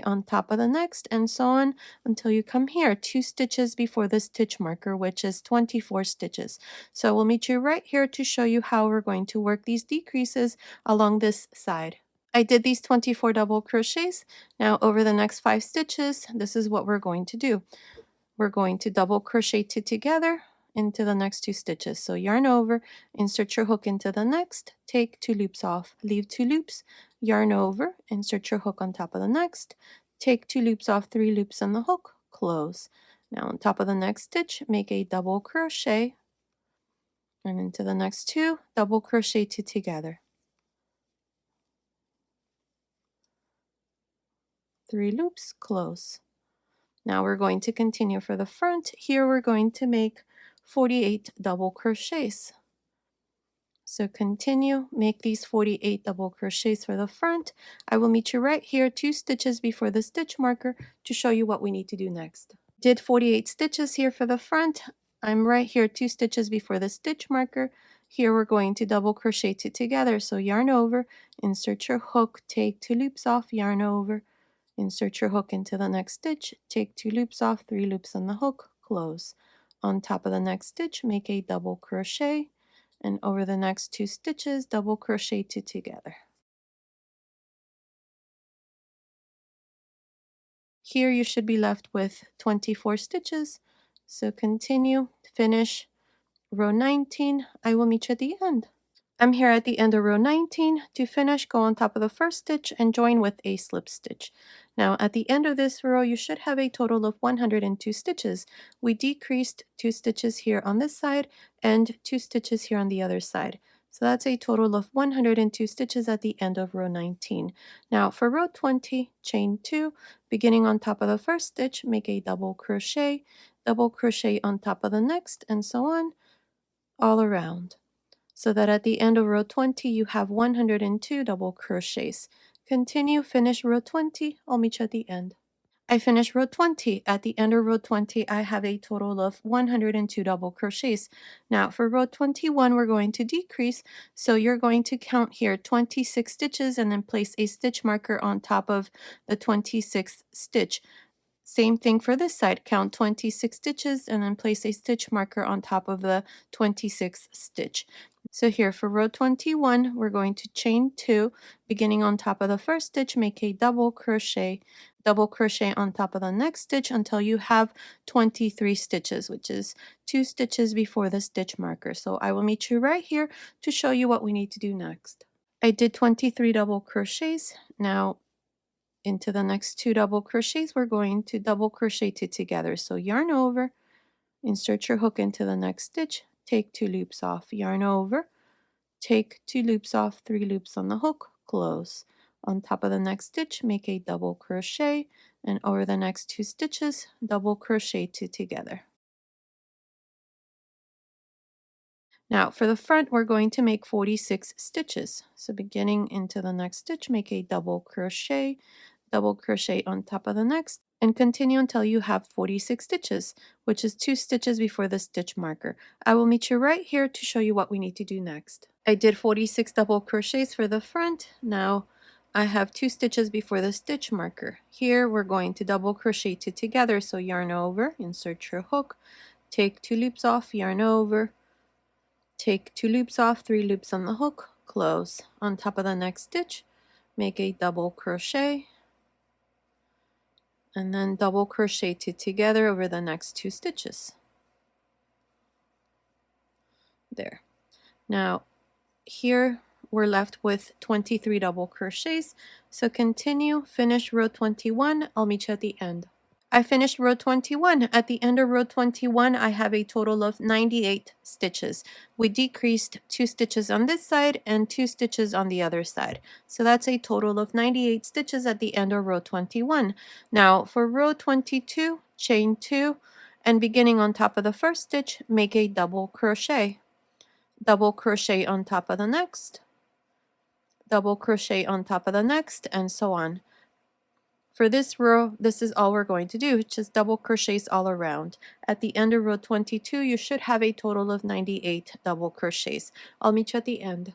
on top of the next, and so on until you come here, 2 stitches before the stitch marker, which is 24 stitches. So we'll meet you right here to show you how we're going to work these decreases along this side. I did these 24 double crochets. Now over the next 5 stitches, this is what we're going to do. We're going to double crochet 2 together into the next 2 stitches. So yarn over, insert your hook into the next, take 2 loops off, leave 2 loops, yarn over, insert your hook on top of the next, take 2 loops off, 3 loops on the hook, close. Now on top of the next stitch, make a double crochet, and into the next 2, double crochet 2 together. 3 loops, close. Now we're going to continue for the front. Here we're going to make 48 double crochets. So continue, make these 48 double crochets for the front. I will meet you right here 2 stitches before the stitch marker to show you what we need to do next. Did 48 stitches here for the front. I'm right here 2 stitches before the stitch marker. Here we're going to double crochet 2 together. So yarn over, insert your hook, take 2 loops off, yarn over, insert your hook into the next stitch, take 2 loops off, 3 loops on the hook, close. On top of the next stitch, make a double crochet, and over the next 2 stitches, double crochet 2 together. Here you should be left with 24 stitches. So continue, finish row 19. I will meet you at the end. I'm here at the end of row 19. To finish, go on top of the first stitch and join with a slip stitch. Now at the end of this row, you should have a total of 102 stitches. We decreased 2 stitches here on this side and 2 stitches here on the other side. So that's a total of 102 stitches at the end of row 19. Now for row 20, chain 2, beginning on top of the first stitch, make a double crochet on top of the next, and so on, all around, so that at the end of row 20 you have 102 double crochets. Continue, finish row 20. I'll meet you at the end. I finished row 20. At the end of row 20, I have a total of 102 double crochets. Now for row 21, we're going to decrease. So you're going to count here 26 stitches and then place a stitch marker on top of the 26th stitch. Same thing for this side. Count 26 stitches and then place a stitch marker on top of the 26th stitch. So here for row 21, we're going to chain 2, beginning on top of the first stitch, make a double crochet on top of the next stitch until you have 23 stitches, which is 2 stitches before the stitch marker. So I will meet you right here to show you what we need to do next. I did 23 double crochets. Now into the next 2 double crochets, we're going to double crochet 2 together. So yarn over, insert your hook into the next stitch, take 2 loops off, yarn over, take 2 loops off, 3 loops on the hook, close. On top of the next stitch, make a double crochet, and over the next 2 stitches, double crochet 2 together. Now for the front, we're going to make 46 stitches. So beginning into the next stitch, make a double crochet double crochet on top of the next, and continue until you have 46 stitches, which is 2 stitches before the stitch marker. I will meet you right here to show you what we need to do next. I did 46 double crochets for the front. Now I have 2 stitches before the stitch marker. Here we're going to double crochet 2 together, so yarn over, insert your hook, take 2 loops off, yarn over, take 2 loops off, 3 loops on the hook, close. On top of the next stitch, make a double crochet, and then double crochet 2 together over the next 2 stitches. There. Now here we're left with 23 double crochets, so continue, finish row 21. I'll meet you at the end. I finished row 21. At the end of row 21, I have a total of 98 stitches. We decreased 2 stitches on this side and 2 stitches on the other side. So that's a total of 98 stitches at the end of row 21. Now for row 22, chain 2, and beginning on top of the first stitch, make a double crochet. Double crochet on top of the next, double crochet on top of the next, and so on. For this row, this is all we're going to do, just double crochets all around. At the end of row 22, you should have a total of 98 double crochets. I'll meet you at the end.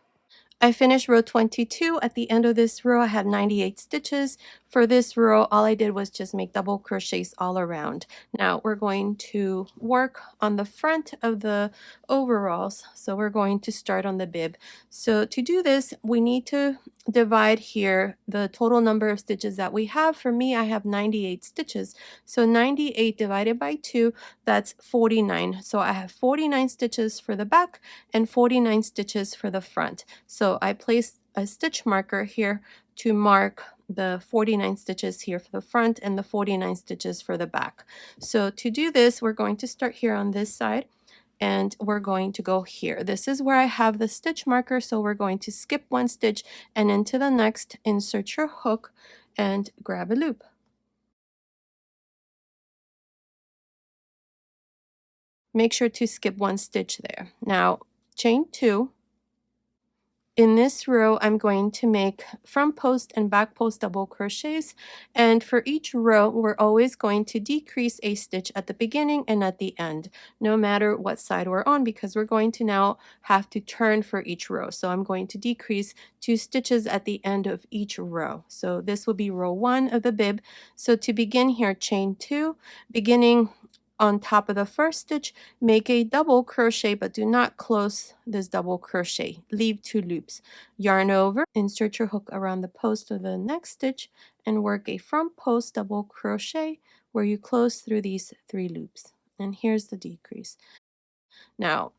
I finished row 22. At the end of this row, I had 98 stitches. For this row, all I did was just make double crochets all around. Now we're going to work on the front of the overalls. So we're going to start on the bib. So to do this, we need to divide here the total number of stitches that we have. For me, I have 98 stitches. So 98 divided by 2, that's 49. So I have 49 stitches for the back and 49 stitches for the front. So I placed a stitch marker here to mark the 49 stitches here for the front and the 49 stitches for the back. So to do this, we're going to start here on this side, and we're going to go here. This is where I have the stitch marker, so we're going to skip 1 stitch and into the next, insert your hook and grab a loop. Make sure to skip 1 stitch there. Now chain 2. In this row, I'm going to make front post and back post double crochets, and for each row, we're always going to decrease a stitch at the beginning and at the end, no matter what side we're on, because we're going to now have to turn for each row. So I'm going to decrease 2 stitches at the end of each row. So this will be row 1 of the bib. So to begin here, chain 2, beginning on top of the first stitch, make a double crochet, but do not close this double crochet. Leave 2 loops. Yarn over, insert your hook around the post of the next stitch, and work a front post double crochet where you close through these 3 loops. And here's the decrease. Now,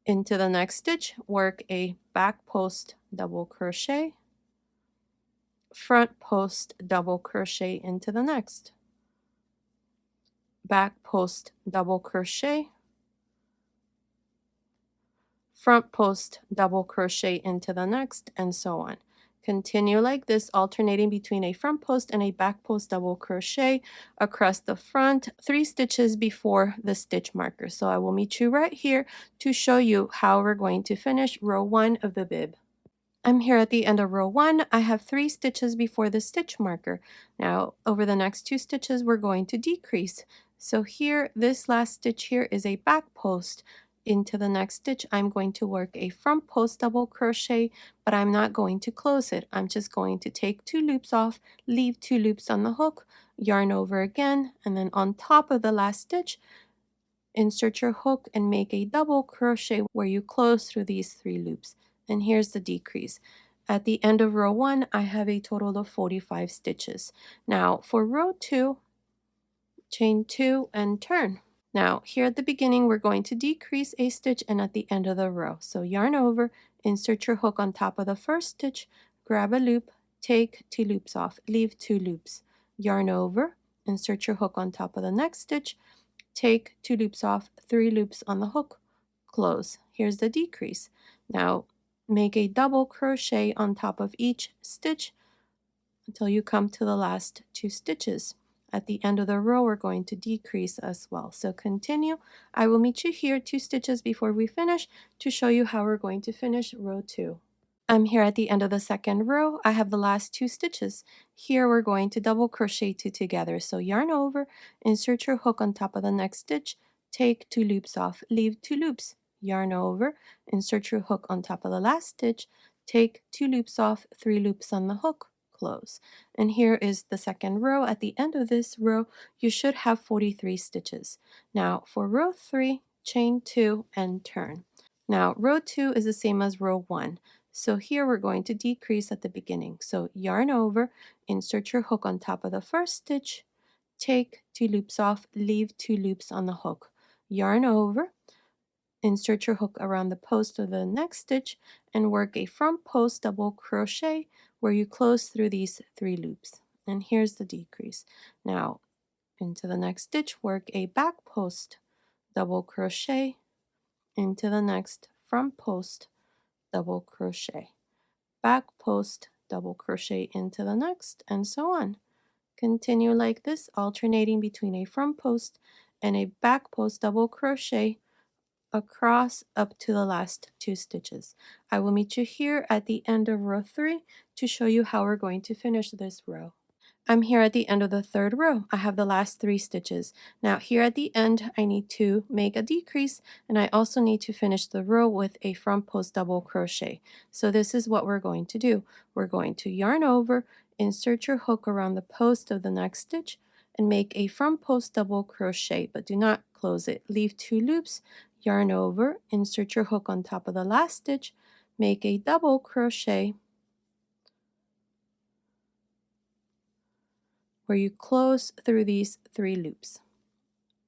into the next stitch, work a back post double crochet, front post double crochet into the next, back post double crochet, front post double crochet into the next, and so on. Continue like this, alternating between a front post and a back post double crochet across the front, 3 stitches before the stitch marker. So I will meet you right here to show you how we're going to finish row 1 of the bib. I'm here at the end of row 1. I have 3 stitches before the stitch marker. Now over the next 2 stitches, we're going to decrease. So here, this last stitch here is a back post. Into the next stitch, I'm going to work a front post double crochet, but I'm not going to close it. I'm just going to take 2 loops off, leave 2 loops on the hook, yarn over again, and then on top of the last stitch, insert your hook and make a double crochet where you close through these 3 loops. And here's the decrease. At the end of row 1, I have a total of 45 stitches. Now for row 2, chain 2 and turn. Now here at the beginning, we're going to decrease a stitch and at the end of the row. So yarn over, insert your hook on top of the first stitch, grab a loop, take 2 loops off, leave 2 loops, yarn over, insert your hook on top of the next stitch, take 2 loops off, 3 loops on the hook, close. Here's the decrease. Now make a double crochet on top of each stitch until you come to the last 2 stitches. At the end of the row, we're going to decrease as well. So continue. I will meet you here 2 stitches before we finish to show you how we're going to finish row 2. I'm here at the end of the second row. I have the last 2 stitches. Here we're going to double crochet 2 together. So yarn over, insert your hook on top of the next stitch, take 2 loops off, leave 2 loops, yarn over, insert your hook on top of the last stitch, take 2 loops off, 3 loops on the hook, close. And here is the second row. At the end of this row, you should have 43 stitches. Now for row 3, chain 2 and turn. Now row 2 is the same as row 1. So here we're going to decrease at the beginning. So yarn over, insert your hook on top of the first stitch, take 2 loops off, leave 2 loops on the hook. Yarn over, insert your hook around the post of the next stitch and work a front post double crochet where you close through these 3 loops. And here's the decrease. Now into the next stitch, work a back post double crochet into the next front post double crochet, back post double crochet into the next, and so on. Continue like this, alternating between a front post and a back post double crochet across up to the last 2 stitches. I will meet you here at the end of row 3 to show you how we're going to finish this row. I'm here at the end of the third row. I have the last 3 stitches. Now here at the end, I need to make a decrease, and I also need to finish the row with a front post double crochet. So this is what we're going to do. We're going to yarn over, insert your hook around the post of the next stitch, and make a front post double crochet, but do not close it. Leave 2 loops, yarn over, insert your hook on top of the last stitch, make a double crochet, where you close through these 3 loops.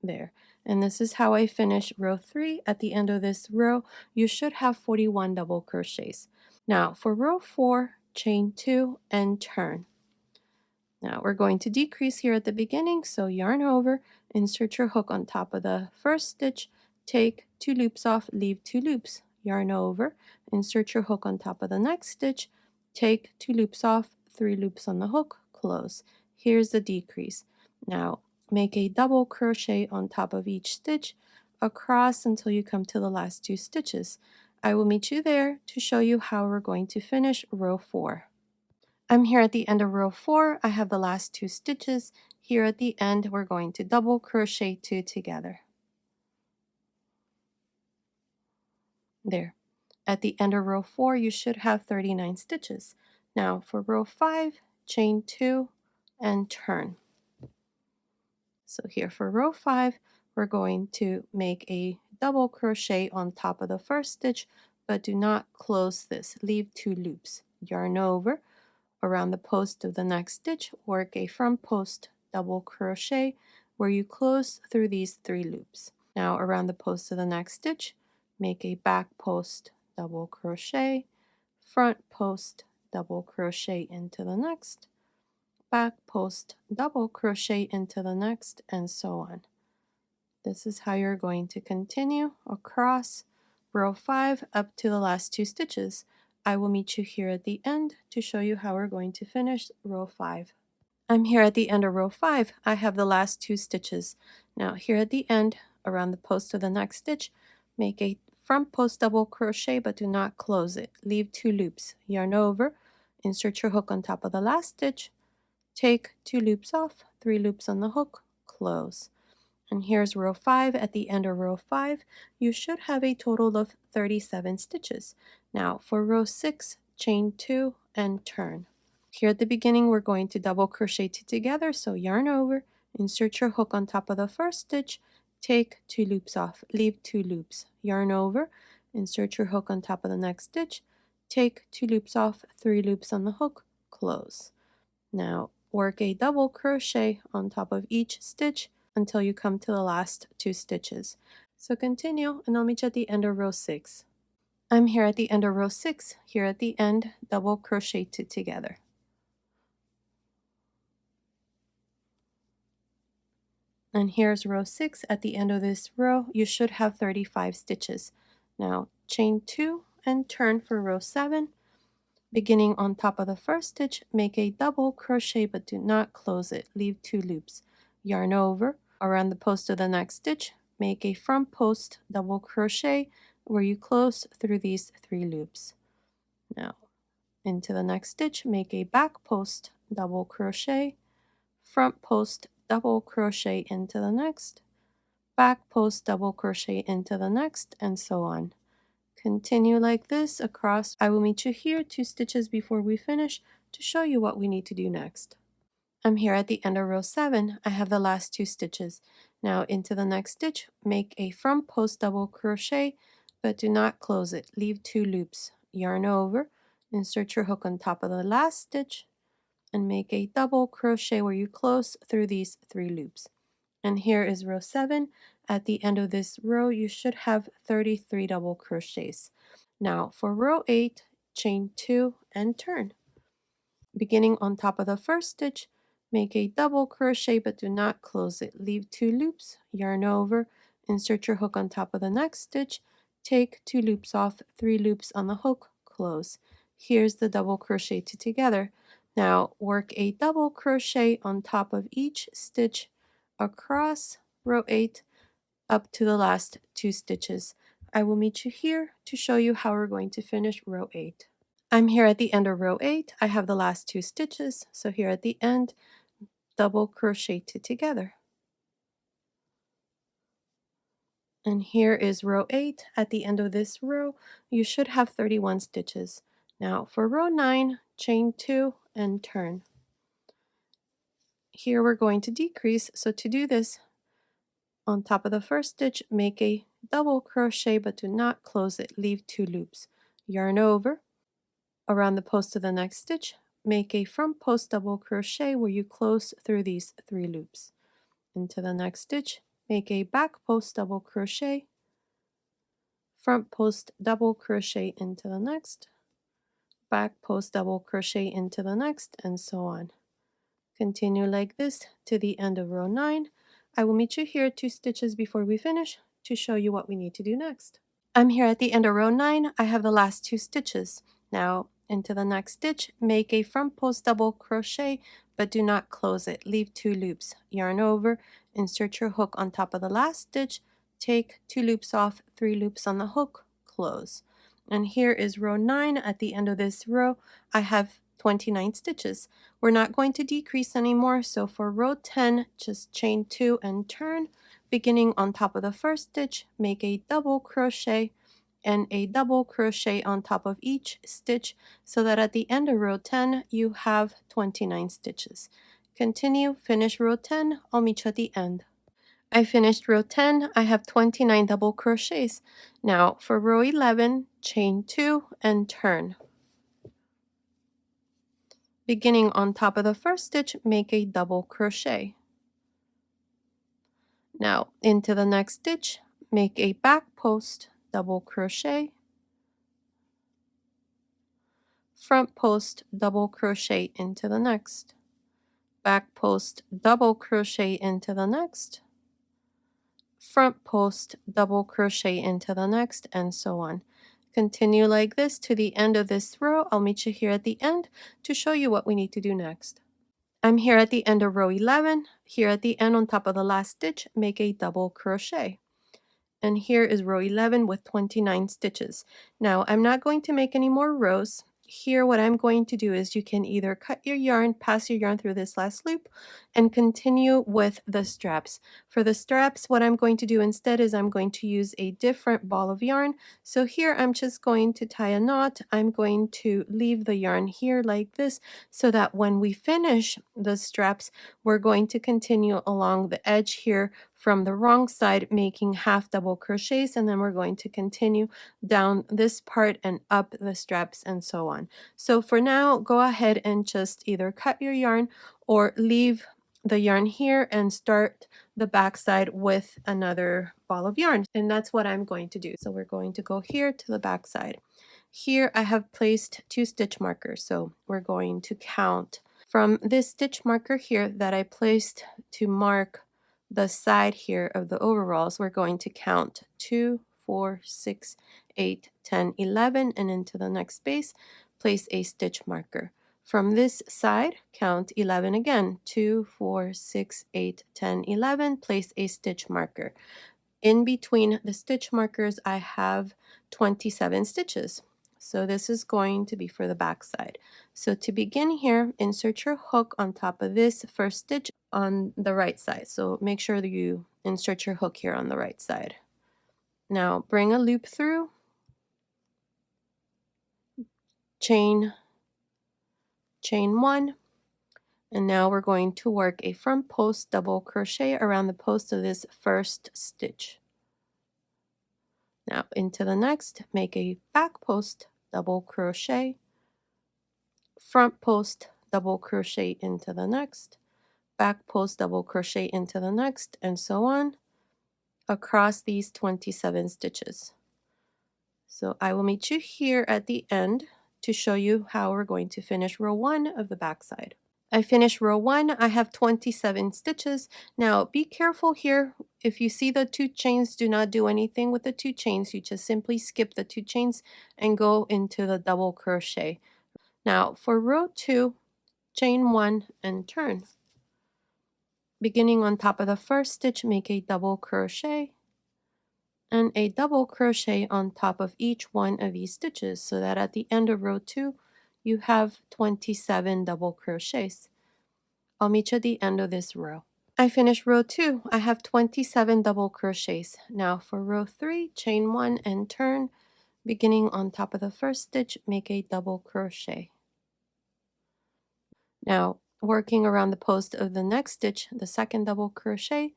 There. And this is how I finish row 3. At the end of this row, you should have 41 double crochets. Now for row 4, chain 2 and turn. Now we're going to decrease here at the beginning, so yarn over, insert your hook on top of the first stitch, take 2 loops off, leave 2 loops, yarn over, insert your hook on top of the next stitch, take 2 loops off, 3 loops on the hook, close. Here's the decrease. Now make a double crochet on top of each stitch across until you come to the last 2 stitches. I will meet you there to show you how we're going to finish row 4. I'm here at the end of row 4. I have the last 2 stitches. Here at the end, we're going to double crochet 2 together. There. At the end of row 4, you should have 39 stitches. Now for row 5, chain 2 and turn. So here for row 5, we're going to make a double crochet on top of the first stitch, but do not close this. Leave 2 loops. Yarn over, around the post of the next stitch, work a front post double crochet where you close through these 3 loops. Now around the post of the next stitch, make a back post double crochet, front post double crochet into the next, back post double crochet into the next, and so on. This is how you're going to continue across row 5 up to the last 2 stitches. I will meet you here at the end to show you how we're going to finish row 5. I'm here at the end of row 5. I have the last 2 stitches. Now here at the end, around the post of the next stitch, make a front post double crochet, but do not close it. Leave 2 loops. Yarn over, insert your hook on top of the last stitch, take 2 loops off, 3 loops on the hook, close. And here's row 5. At the end of row 5, you should have a total of 37 stitches. Now for row 6, chain 2 and turn. Here at the beginning, we're going to double crochet 2 together, so yarn over, insert your hook on top of the first stitch, take 2 loops off, leave 2 loops, yarn over, insert your hook on top of the next stitch, take 2 loops off, 3 loops on the hook, close. Now work a double crochet on top of each stitch until you come to the last 2 stitches. So continue, and I'll meet you at the end of row 6. I'm here at the end of row 6. Here at the end, double crochet 2 together. And here's row 6. At the end of this row, you should have 35 stitches. Now chain 2 and turn for row 7. Beginning on top of the first stitch, make a double crochet, but do not close it. Leave 2 loops. Yarn over, around the post of the next stitch, make a front post double crochet where you close through these 3 loops. Now into the next stitch, make a back post double crochet, front post double crochet into the next, back post double crochet into the next, and so on. Continue like this across. I will meet you here 2 stitches before we finish to show you what we need to do next. I'm here at the end of row 7. I have the last 2 stitches. Now into the next stitch, make a front post double crochet, but do not close it. Leave 2 loops. Yarn over, insert your hook on top of the last stitch, and make a double crochet where you close through these 3 loops. And here is row 7. At the end of this row, you should have 33 double crochets. Now for row 8, chain 2 and turn. Beginning on top of the first stitch, make a double crochet but do not close it. Leave 2 loops, yarn over, insert your hook on top of the next stitch, take 2 loops off, 3 loops on the hook, close. Here's the double crochet together. Now work a double crochet on top of each stitch across row 8 up to the last 2 stitches. I will meet you here to show you how we're going to finish row 8. I'm here at the end of row 8. I have the last 2 stitches, so here at the end, double crochet together. And here is row 8. At the end of this row, you should have 31 stitches. Now for row 9, chain 2 and turn. Here we're going to decrease, so to do this, on top of the first stitch, make a double crochet but do not close it. Leave 2 loops. Yarn over. Around the post of the next stitch, make a front post double crochet where you close through these 3 loops. Into the next stitch, make a back post double crochet, front post double crochet into the next, back post double crochet into the next, and so on. Continue like this to the end of row 9. I will meet you here 2 stitches before we finish to show you what we need to do next. I'm here at the end of row 9. I have the last 2 stitches. Now into the next stitch, make a front post double crochet but do not close it. Leave 2 loops. Yarn over, insert your hook on top of the last stitch, take 2 loops off, 3 loops on the hook, close. And here is row 9. At the end of this row, I have 29 stitches. We're not going to decrease anymore, so for row 10, just chain 2 and turn. Beginning on top of the first stitch, make a double crochet and a double crochet on top of each stitch so that at the end of row 10 you have 29 stitches. Continue, finish row 10. I'll meet you at the end. I finished row 10. I have 29 double crochets. Now for row 11, chain 2 and turn. Beginning on top of the first stitch, make a double crochet. Now into the next stitch, make a back post double crochet, front post double crochet into the next, back post double crochet into the next, front post double crochet into the next, and so on. Continue like this to the end of this row. I'll meet you here at the end to show you what we need to do next. I'm here at the end of row 11. Here at the end on top of the last stitch, make a double crochet. And here is row 11 with 29 stitches. Now I'm not going to make any more rows. Here what I'm going to do is you can either cut your yarn, pass your yarn through this last loop, and continue with the straps. For the straps, what I'm going to do instead is I'm going to use a different ball of yarn. So here I'm just going to tie a knot. I'm going to leave the yarn here like this so that when we finish the straps, we're going to continue along the edge here from the wrong side, making half double crochets, and then we're going to continue down this part and up the straps and so on. So for now, go ahead and just either cut your yarn or leave the yarn here and start the back side with another ball of yarn, and that's what I'm going to do. So we're going to go here to the back side. Here I have placed 2 stitch markers, so we're going to count from this stitch marker here that I placed to mark the side here of the overalls. We're going to count 2, 4, 6, 8, 10, 11, and into the next space place a stitch marker. From this side, count 11 again. 2, 4, 6, 8, 10, 11, place a stitch marker. In between the stitch markers, I have 27 stitches. So this is going to be for the back side. So to begin here, insert your hook on top of this first stitch on the right side. So make sure that you insert your hook here on the right side. Now bring a loop through, chain 1, and now we're going to work a front post double crochet around the post of this first stitch. Now into the next, make a back post double crochet, front post double crochet into the next, back post double crochet into the next, and so on across these 27 stitches. So I will meet you here at the end to show you how we're going to finish row 1 of the back side. I finished row 1. I have 27 stitches. Now be careful here. If you see the 2 chains, do not do anything with the 2 chains. You just simply skip the 2 chains and go into the double crochet. Now for row 2, chain 1 and turn. Beginning on top of the first stitch, make a double crochet and a double crochet on top of each one of these stitches, so that at the end of row 2 you have 27 double crochets. I'll meet you at the end of this row. I finished row 2. I have 27 double crochets. Now for row 3, chain 1 and turn. Beginning on top of the first stitch, make a double crochet. Now working around the post of the next stitch, the second double crochet,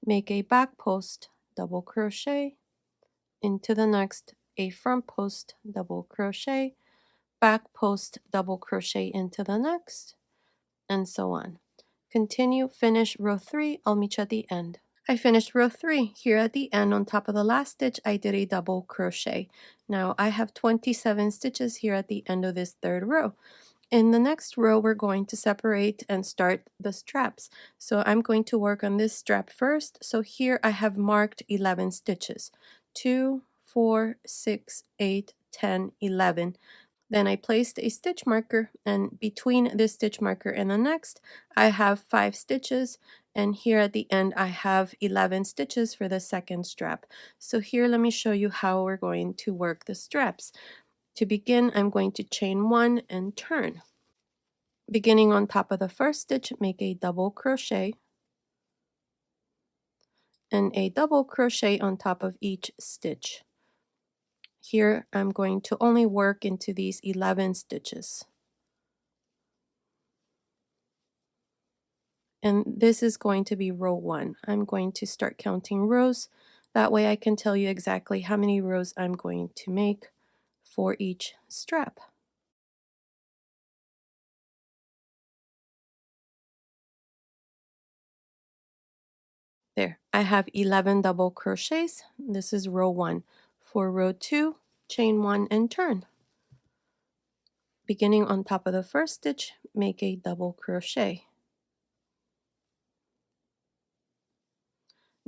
make a back post double crochet, into the next a front post double crochet, back post double crochet into the next, and so on. Continue, finish row 3. I'll meet you at the end. I finished row 3. Here at the end on top of the last stitch, I did a double crochet. Now I have 27 stitches here at the end of this third row. In the next row, we're going to separate and start the straps. So I'm going to work on this strap first. So here I have marked 11 stitches. 2, 4, 6, 8, 10, 11. Then I placed a stitch marker, and between this stitch marker and the next, I have 5 stitches, and here at the end I have 11 stitches for the second strap. So here, let me show you how we're going to work the straps. To begin, I'm going to chain 1 and turn. Beginning on top of the first stitch, make a double crochet and a double crochet on top of each stitch. Here I'm going to only work into these 11 stitches. And this is going to be row 1. I'm going to start counting rows. That way I can tell you exactly how many rows I'm going to make for each strap. There, I have 11 double crochets. This is row 1. For row 2, chain 1 and turn. Beginning on top of the first stitch, make a double crochet.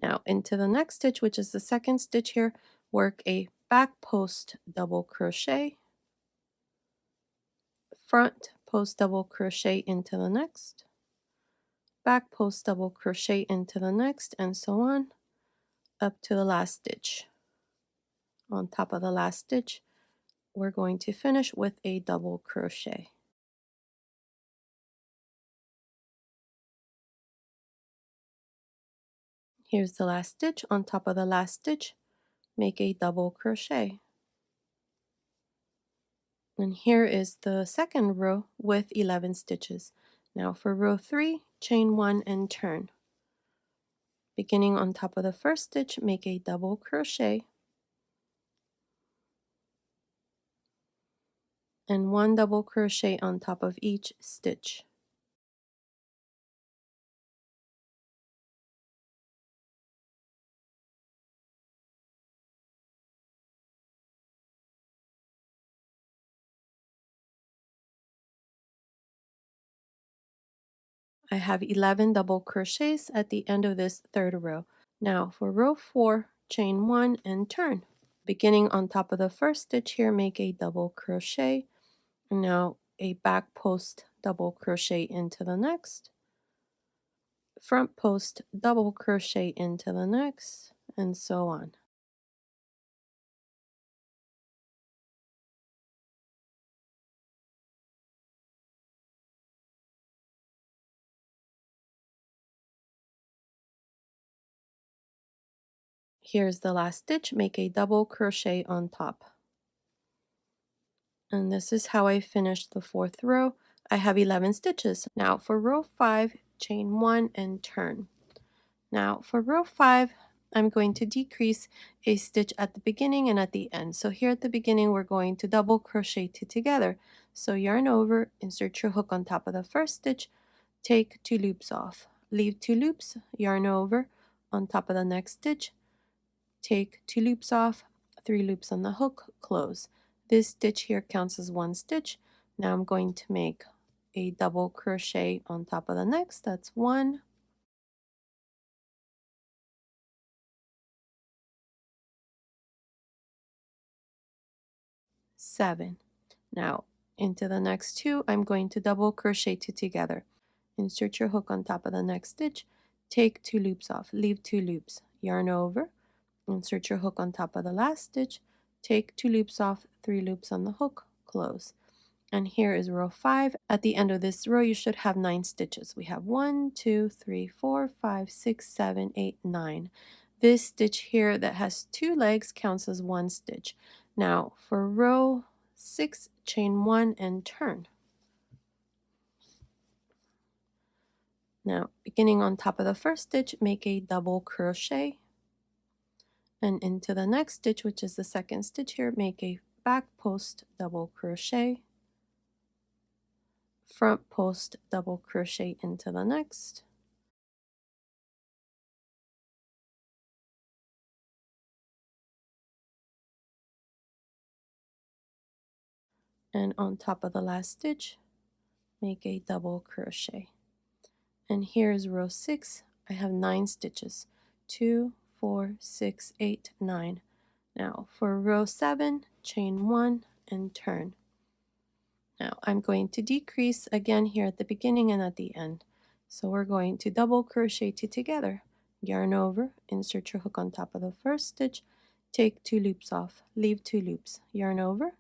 Now into the next stitch, which is the second stitch here, work a back post double crochet, front post double crochet into the next, back post double crochet into the next, and so on up to the last stitch. On top of the last stitch, we're going to finish with a double crochet. Here's the last stitch. On top of the last stitch, make a double crochet. And here is the second row with 11 stitches. Now for row 3, chain 1 and turn. Beginning on top of the first stitch, make a double crochet and 1 double crochet on top of each stitch. I have 11 double crochets at the end of this third row. Now for row 4, chain 1 and turn. Beginning on top of the first stitch here, make a double crochet. Now a back post double crochet into the next, front post double crochet into the next, and so on. Here's the last stitch. Make a double crochet on top. And this is how I finished the 4th row. I have 11 stitches. Now for row 5, chain 1 and turn. Now for row 5, I'm going to decrease a stitch at the beginning and at the end. So here at the beginning, we're going to double crochet 2 together. So yarn over, insert your hook on top of the first stitch, take 2 loops off, leave 2 loops, yarn over on top of the next stitch, take 2 loops off, 3 loops on the hook, close. This stitch here counts as 1 stitch. Now I'm going to make a double crochet on top of the next. That's 1, 7. Now into the next 2, I'm going to double crochet 2 together. Insert your hook on top of the next stitch, take 2 loops off, leave 2 loops, yarn over, insert your hook on top of the last stitch, take 2 loops off, 3 loops on the hook, close. And here is row 5. At the end of this row, you should have 9 stitches. We have 1, 2, 3, 4, 5, 6, 7, 8, 9. This stitch here that has 2 legs counts as 1 stitch. Now for row 6, chain 1 and turn. Now beginning on top of the first stitch, make a double crochet. And into the next stitch, which is the second stitch here, make a back post double crochet, front post double crochet into the next, and on top of the last stitch, make a double crochet. And here is row 6. I have 9 stitches. 2, 4, 6, 8, 9. Now for row 7, chain 1 and turn. Now I'm going to decrease again here at the beginning and at the end. So we're going to double crochet 2 together. Yarn over, insert your hook on top of the first stitch, take 2 loops off, leave 2 loops, yarn over,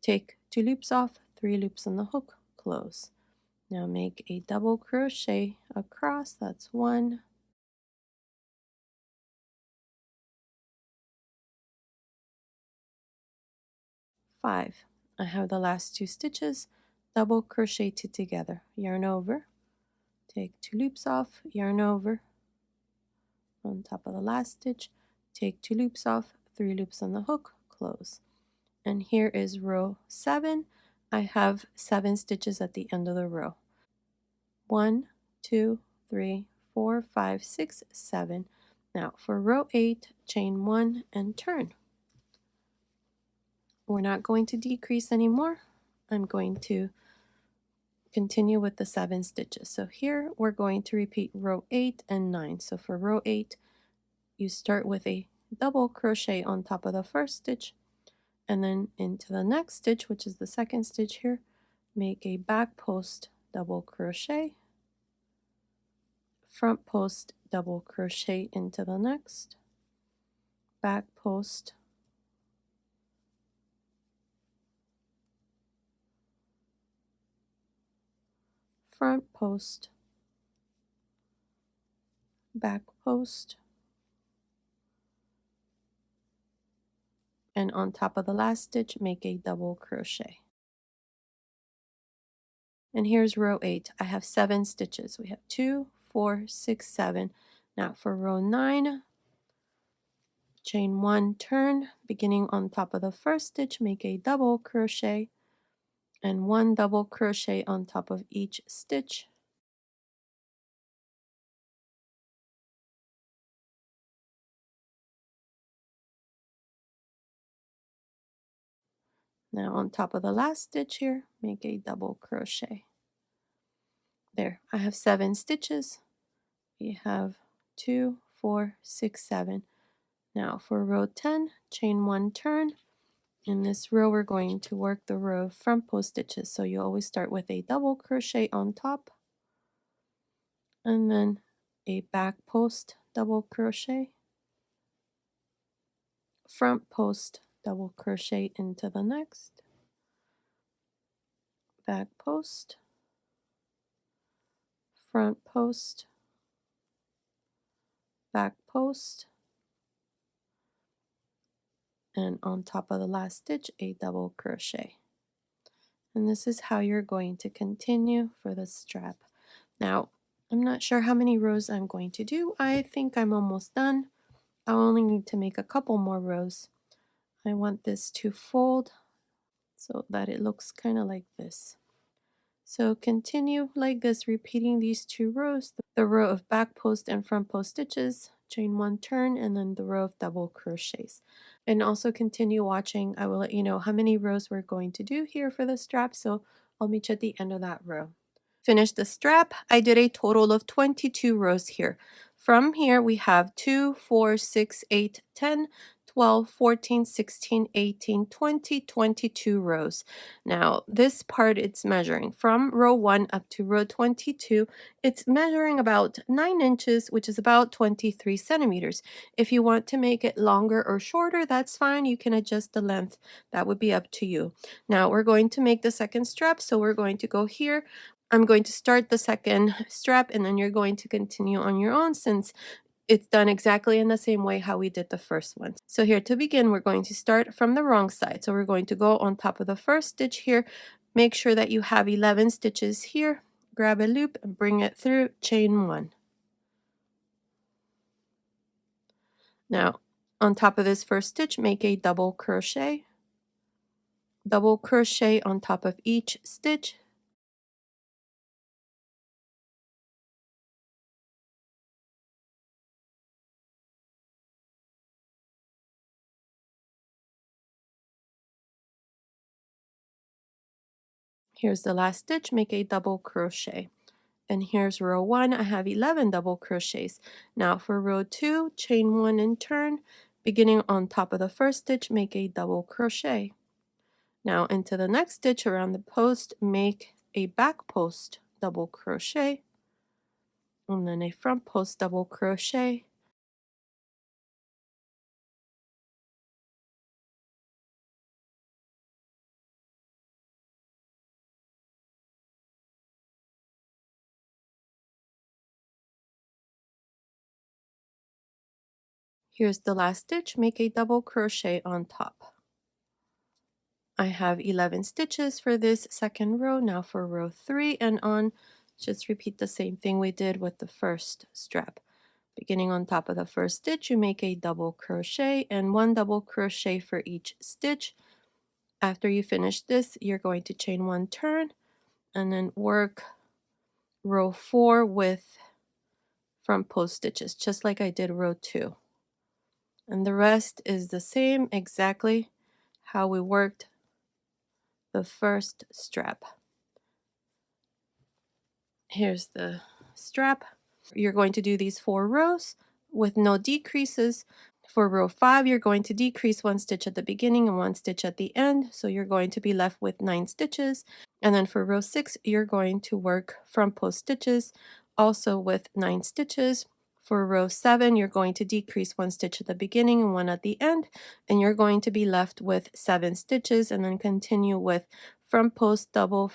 take 2 loops off, 3 loops on the hook, close. Now make a double crochet across, that's 1, 5. I have the last 2 stitches, double crochet 2 together, yarn over, take 2 loops off, yarn over, on top of the last stitch, take 2 loops off, 3 loops on the hook, close. And here is row 7. I have 7 stitches at the end of the row. 1, 2, 3, 4, 5, 6, 7. Now for row 8, chain 1 and turn. We're not going to decrease anymore. I'm going to continue with the 7 stitches. So here we're going to repeat row 8 and 9. So for row 8, you start with a double crochet on top of the first stitch, and then into the next stitch, which is the second stitch here, make a back post double crochet, front post double crochet into the next, back post, front post, back post, and on top of the last stitch, make a double crochet. And here's row 8. I have 7 stitches. We have 2, 4, 6, 7. Now for row 9, chain 1, turn, beginning on top of the first stitch, make a double crochet, and 1 double crochet on top of each stitch. Now on top of the last stitch here, make a double crochet. There, I have 7 stitches. We have 2, 4, 6, 7. Now for row 10, chain 1, turn. In this row, we're going to work the row of front post stitches. So you always start with a double crochet on top, and then a back post double crochet, front post double crochet into the next, back post, front post, back post, and on top of the last stitch a double crochet. And this is how you're going to continue for the strap. Now, I'm not sure how many rows I'm going to do. I think I'm almost done. I only need to make a couple more rows. I want this to fold so that it looks kind of like this. So continue like this, repeating these 2 rows, the row of back post and front post stitches, chain 1, turn, and then the row of double crochets. And also continue watching. I will let you know how many rows we're going to do here for the strap, so I'll meet you at the end of that row. Finish the strap. I did a total of 22 rows here. From here we have 2, 4, 6, 8, 10, 12, 14, 16, 18, 20, 22 rows. Now this part it's measuring from row 1 up to row 22. It's measuring about 9 inches, which is about 23 centimeters. If you want to make it longer or shorter, that's fine. You can adjust the length. That would be up to you. Now we're going to make the second strap, so we're going to go here. I'm going to start the second strap, and then you're going to continue on your own since it's done exactly in the same way how we did the first one. So here to begin, we're going to start from the wrong side. So we're going to go on top of the first stitch here. Make sure that you have 11 stitches here. Grab a loop and bring it through, chain 1. Now, on top of this first stitch, make a double crochet on top of each stitch. Here's the last stitch, make a double crochet. And here's row 1, I have 11 double crochets. Now for row 2, chain 1 and turn, beginning on top of the first stitch, make a double crochet. Now into the next stitch around the post, make a back post double crochet, and then a front post double crochet. Here's the last stitch, make a double crochet on top. I have 11 stitches for this second row. Now for row 3 and on, just repeat the same thing we did with the first strap. Beginning on top of the first stitch, you make a double crochet and 1 double crochet for each stitch. After you finish this, you're going to chain 1, turn, and then work row 4 with front post stitches, just like I did row 2. And the rest is the same, exactly how we worked the first strap. Here's the strap. You're going to do these 4 rows with no decreases. For row 5, you're going to decrease 1 stitch at the beginning and 1 stitch at the end, so you're going to be left with 9 stitches. And then for row 6, you're going to work front post stitches, also with 9 stitches. For row 7, you're going to decrease 1 stitch at the beginning and 1 at the end, and you're going to be left with 7 stitches, and then continue with front post double,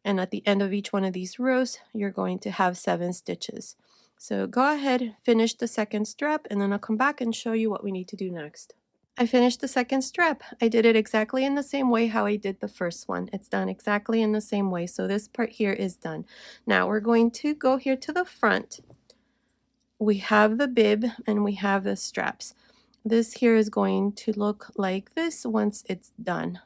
and at the end of each one of these rows, you're going to have 7 stitches. So go ahead, finish the second strap, and then I'll come back and show you what we need to do next. I finished the second strap. I did it exactly in the same way how I did the first one. It's done exactly in the same way. So this part here is done. Now we're going to go here to the front. We have the bib and we have the straps. This here is going to look like this once it's done.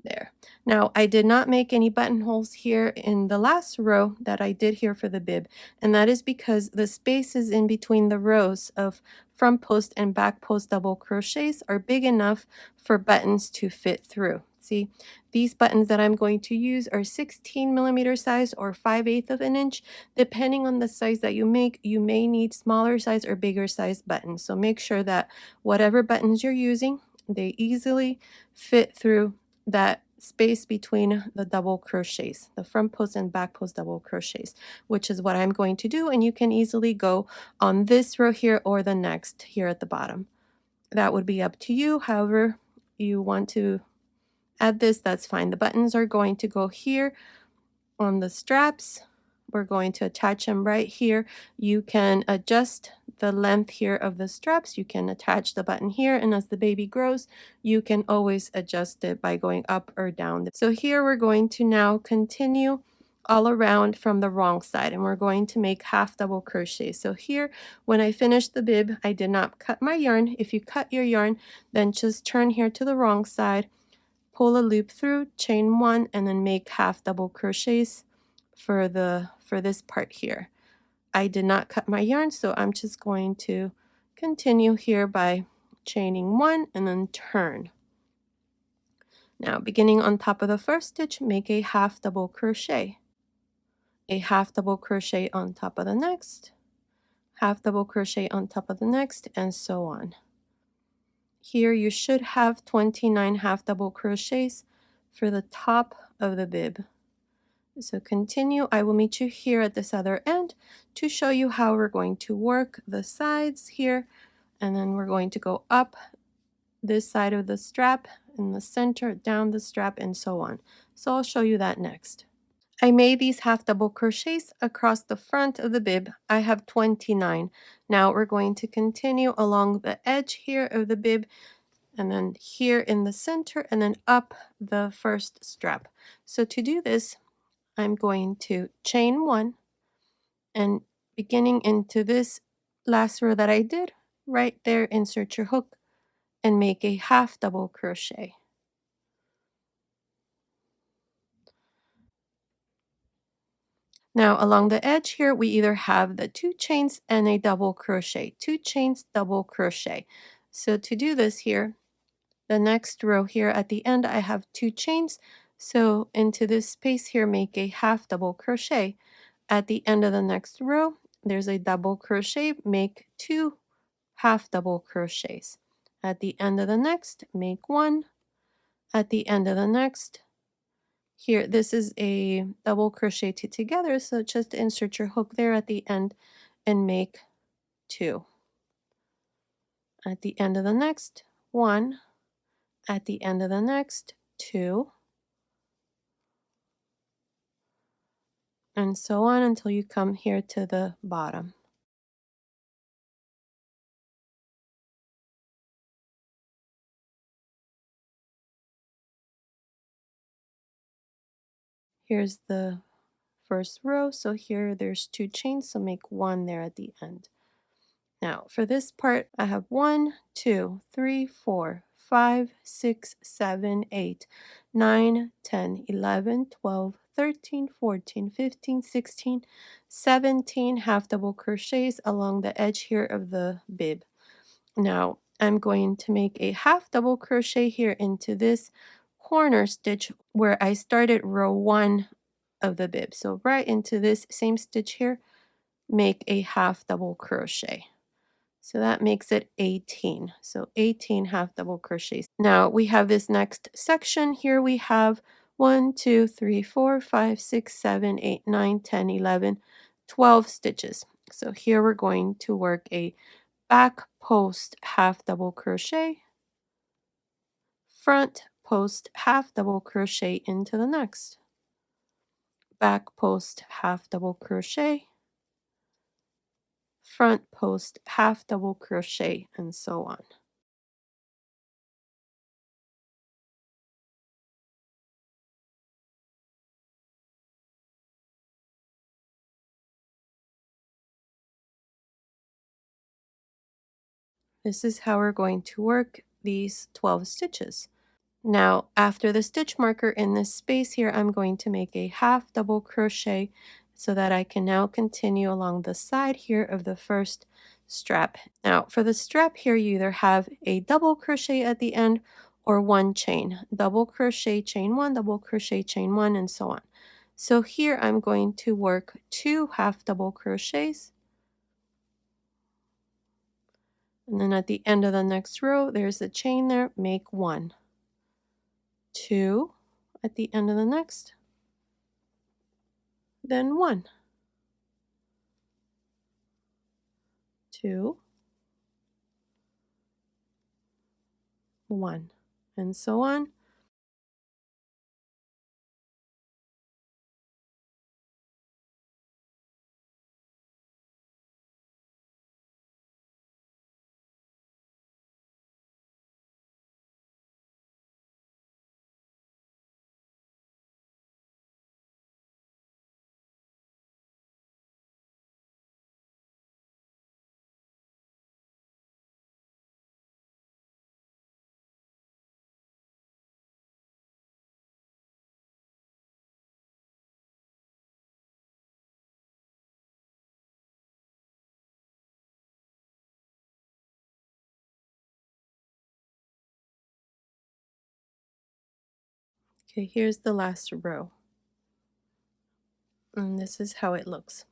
There. Now I did not make any buttonholes here in the last row that I did here for the bib, and that is because the spaces in between the rows of front post and back post double crochets are big enough for buttons to fit through. See, these buttons that I'm going to use are 16mm size or 5/8 of an inch. Depending on the size that you make, you may need smaller size or bigger size buttons. So make sure that whatever buttons you're using, they easily fit through that space between the double crochets, the front post and back post double crochets, which is what I'm going to do, and you can easily go on this row here or the next here at the bottom. That would be up to you. However you want to add this, that's fine. The buttons are going to go here on the straps. We're going to attach them right here. You can adjust the length here of the straps, you can attach the button here, and as the baby grows, you can always adjust it by going up or down. So here we're going to now continue all around from the wrong side, and we're going to make half double crochet. So here, when I finished the bib, I did not cut my yarn. If you cut your yarn, then just turn here to the wrong side, pull a loop through, chain one, and then make half double crochets for this part here. I did not cut my yarn, so I'm just going to continue here by chaining one and then turn. Now, beginning on top of the first stitch, make a half double crochet, a half double crochet on top of the next, half double crochet on top of the next, and so on. Here you should have 29 half double crochets for the top of the bib. So continue. I will meet you here at this other end to show you how we're going to work the sides here, and then we're going to go up this side of the strap in the center, down the strap, and so on. So I'll show you that next. I made these half double crochets across the front of the bib. I have 29. Now we're going to continue along the edge here of the bib, and then here in the center, and then up the first strap. So to do this, I'm going to chain one, and beginning into this last row that I did, right there, insert your hook and make a half double crochet. Now along the edge here, we either have the 2 chains and a double crochet, 2 chains, double crochet. So to do this here, the next row here at the end, I have 2 chains. So into this space here, make a half double crochet. At the end of the next row, there's a double crochet, make 2 half double crochets. At the end of the next, make 1. At the end of the next, here, this is a double crochet together, so just insert your hook there at the end and make 2. At the end of the next, 1. At the end of the next, 2. And so on until you come here to the bottom. Here's the first row, so here there's 2 chains, so make 1 there at the end. Now for this part, I have 1, 2, 3, 4, 5, 6, 7, 8, 9, 10, 11, 12, 13, 14, 15, 16, 17 half double crochets along the edge here of the bib. Now I'm going to make a half double crochet here into this corner stitch where I started row 1 of the bib. So right into this same stitch here, make a half double crochet. So that makes it 18. So 18 half double crochets. Now we have this next section. Here we have 1, 2, 3, 4, 5, 6, 7, 8, 9, 10, 11, 12 stitches. So here we're going to work a back post half double crochet, front post half double crochet into the next, back post half double crochet, front post half double crochet, and so on. This is how we're going to work these 12 stitches. Now, after the stitch marker in this space here, I'm going to make a half double crochet so that I can now continue along the side here of the first strap. Now, for the strap here, you either have a double crochet at the end or 1 chain. Double crochet, chain 1, double crochet, chain 1, and so on. So here I'm going to work 2 half double crochets. And then at the end of the next row, there's a chain there, make 1. 2 at the end of the next, then 1, 2, 1, and so on. Okay, here's the last row. And this is how it looks.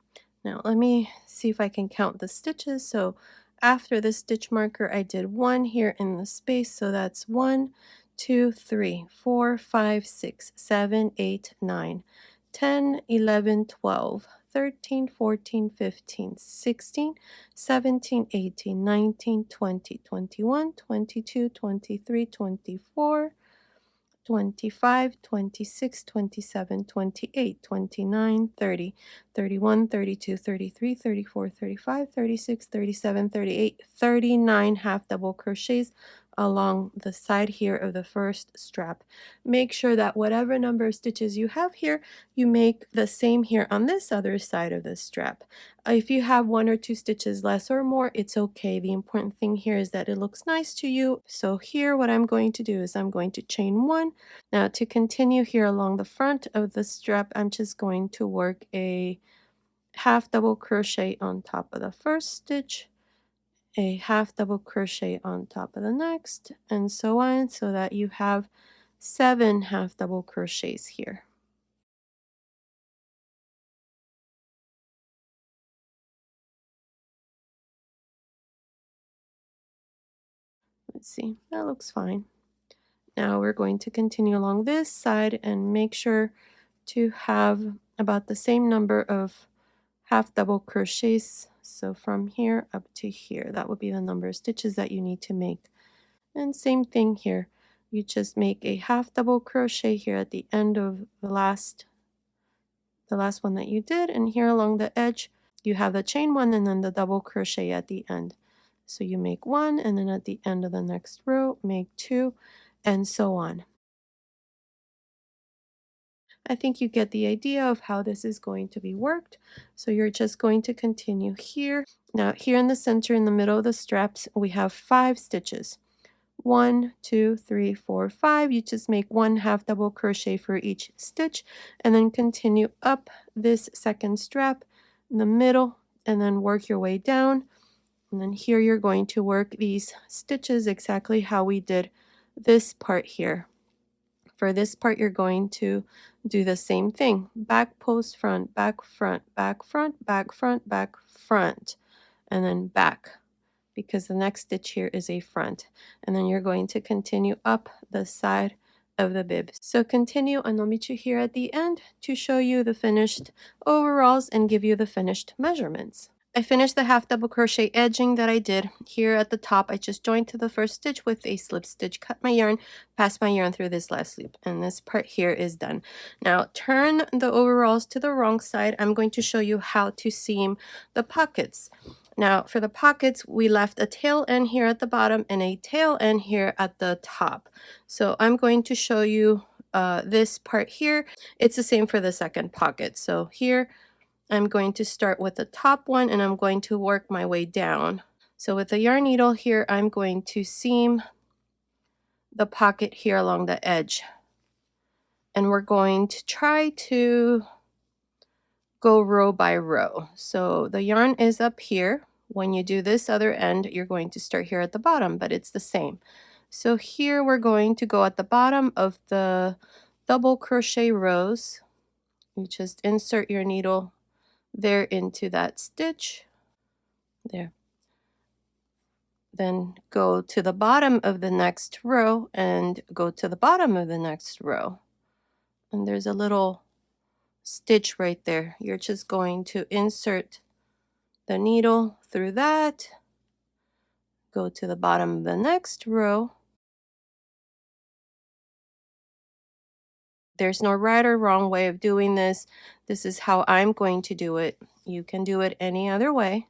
Now let me see if I can count the stitches. So after the stitch marker, I did 1 here in the space. So that's 1, 2, 3, 4, 5, 6, 7, 8, 9, 10, 11, 12, 13, 14, 15, 16, 17, 18, 19, 20, 21, 22, 23, 24, 25, 26, 27, 28, 29, 30, 31, 32, 33, 34, 35, 36, 37, 38, 39 half double crochets along the side here of the first strap. Make sure that whatever number of stitches you have here, you make the same here on this other side of the strap. If you have 1 or 2 stitches less or more, it's okay. The important thing here is that it looks nice to you. So here what I'm going to do is I'm going to chain 1. Now to continue here along the front of the strap, I'm just going to work a half double crochet on top of the first stitch, a half double crochet on top of the next, and so on, so that you have 7 half double crochets here. Let's see, that looks fine. Now we're going to continue along this side and make sure to have about the same number of half double crochets. So from here up to here, that would be the number of stitches that you need to make. And same thing here. You just make a half double crochet here at the end of the last one that you did, and here along the edge you have the chain 1 and then the double crochet at the end. So you make 1 and then at the end of the next row make 2 and so on. I think you get the idea of how this is going to be worked. So you're just going to continue here. Now here in the center, in the middle of the straps, we have 5 stitches. 1, 2, 3, 4, 5. You just make 1 half double crochet for each stitch and then continue up this second strap in the middle and then work your way down. And then here you're going to work these stitches exactly how we did this part here. For this part, you're going to do the same thing. Back post front, back front, back front, back front, back front, and then back, because the next stitch here is a front. And then you're going to continue up the side of the bib. So continue, and I'll meet you here at the end to show you the finished overalls and give you the finished measurements. I finished the half double crochet edging that I did. Here at the top, I just joined to the first stitch with a slip stitch, cut my yarn, passed my yarn through this last loop, and this part here is done. Now turn the overalls to the wrong side. I'm going to show you how to seam the pockets. Now for the pockets, we left a tail end here at the bottom and a tail end here at the top. So I'm going to show you this part here. It's the same for the second pocket. So here, I'm going to start with the top one and I'm going to work my way down. So with the yarn needle here, I'm going to seam the pocket here along the edge. And we're going to try to go row by row. So the yarn is up here. When you do this other end, you're going to start here at the bottom, but it's the same. So here we're going to go at the bottom of the double crochet rows. You just insert your needle there into that stitch. There. Then go to the bottom of the next row and go to the bottom of the next row. And there's a little stitch right there. You're just going to insert the needle through that, go to the bottom of the next row. There's no right or wrong way of doing this. This is how I'm going to do it. You can do it any other way.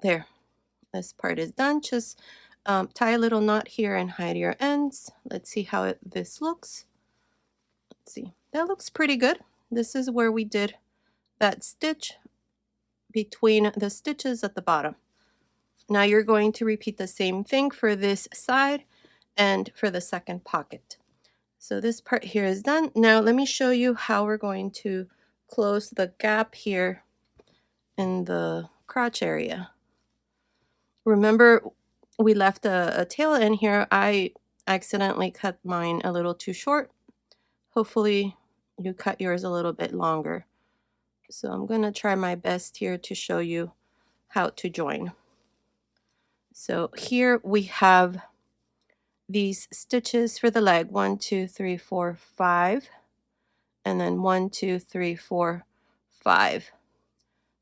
There, this part is done. Just tie a little knot here and hide your ends. Let's see how this looks. Let's see, that looks pretty good. This is where we did that stitch between the stitches at the bottom. Now you're going to repeat the same thing for this side and for the second pocket. So this part here is done. Now let me show you how we're going to close the gap here in the crotch area. Remember, we left a tail in here. I accidentally cut mine a little too short. Hopefully you cut yours a little bit longer. So I'm going to try my best here to show you how to join. So here we have these stitches for the leg, 1 2 3 4 5, and then 1 2 3 4 5.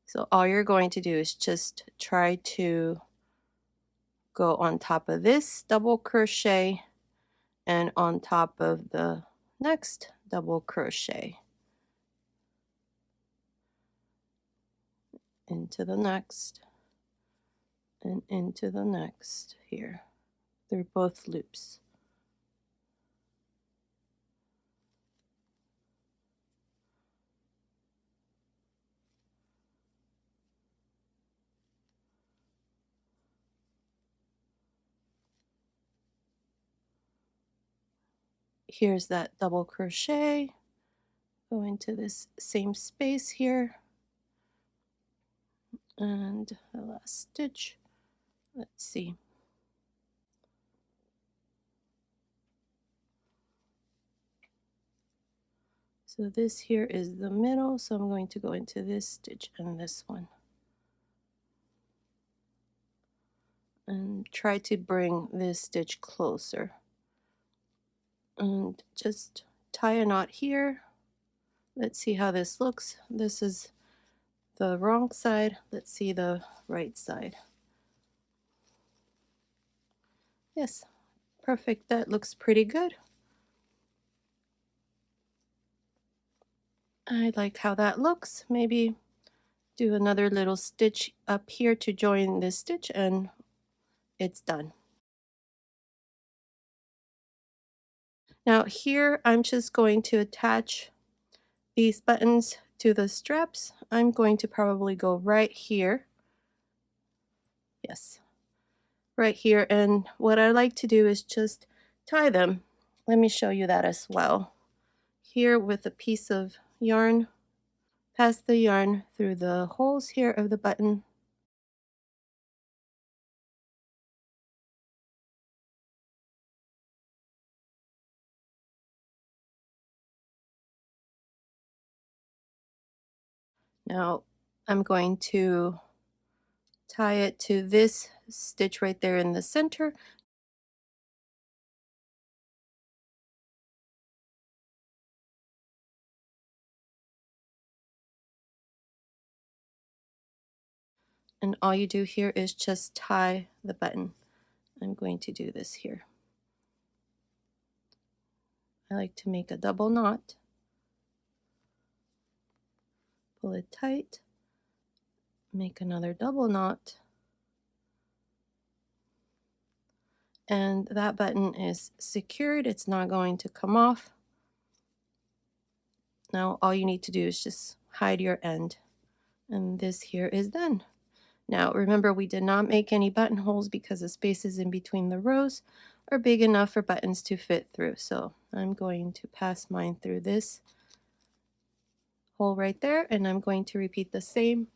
So all you're going to do is just try to go on top of this double crochet and on top of the next double crochet into the next and into the next here through both loops. Here's that double crochet, go into this same space here, and the last stitch. Let's see. So this here is the middle, so I'm going to go into this stitch and this one. And try to bring this stitch closer. And just tie a knot here. Let's see how this looks. This is the wrong side. Let's see the right side. Yes, perfect. That looks pretty good. I like how that looks. Maybe do another little stitch up here to join this stitch and it's done. Now here I'm just going to attach these buttons to the straps. I'm going to probably go right here. Yes, right here. And what I like to do is just tie them. Let me show you that as well. Here with a piece of yarn, pass the yarn through the holes here of the button. Now I'm going to tie it to this stitch right there in the center. And all you do here is just tie the button. I'm going to do this here. I like to make a double knot. Pull it tight. Make another double knot. And that button is secured. It's not going to come off. Now all you need to do is just hide your end. And this here is done. Now remember, we did not make any buttonholes because the spaces in between the rows are big enough for buttons to fit through. So I'm going to pass mine through this hole right there, and I'm going to repeat the same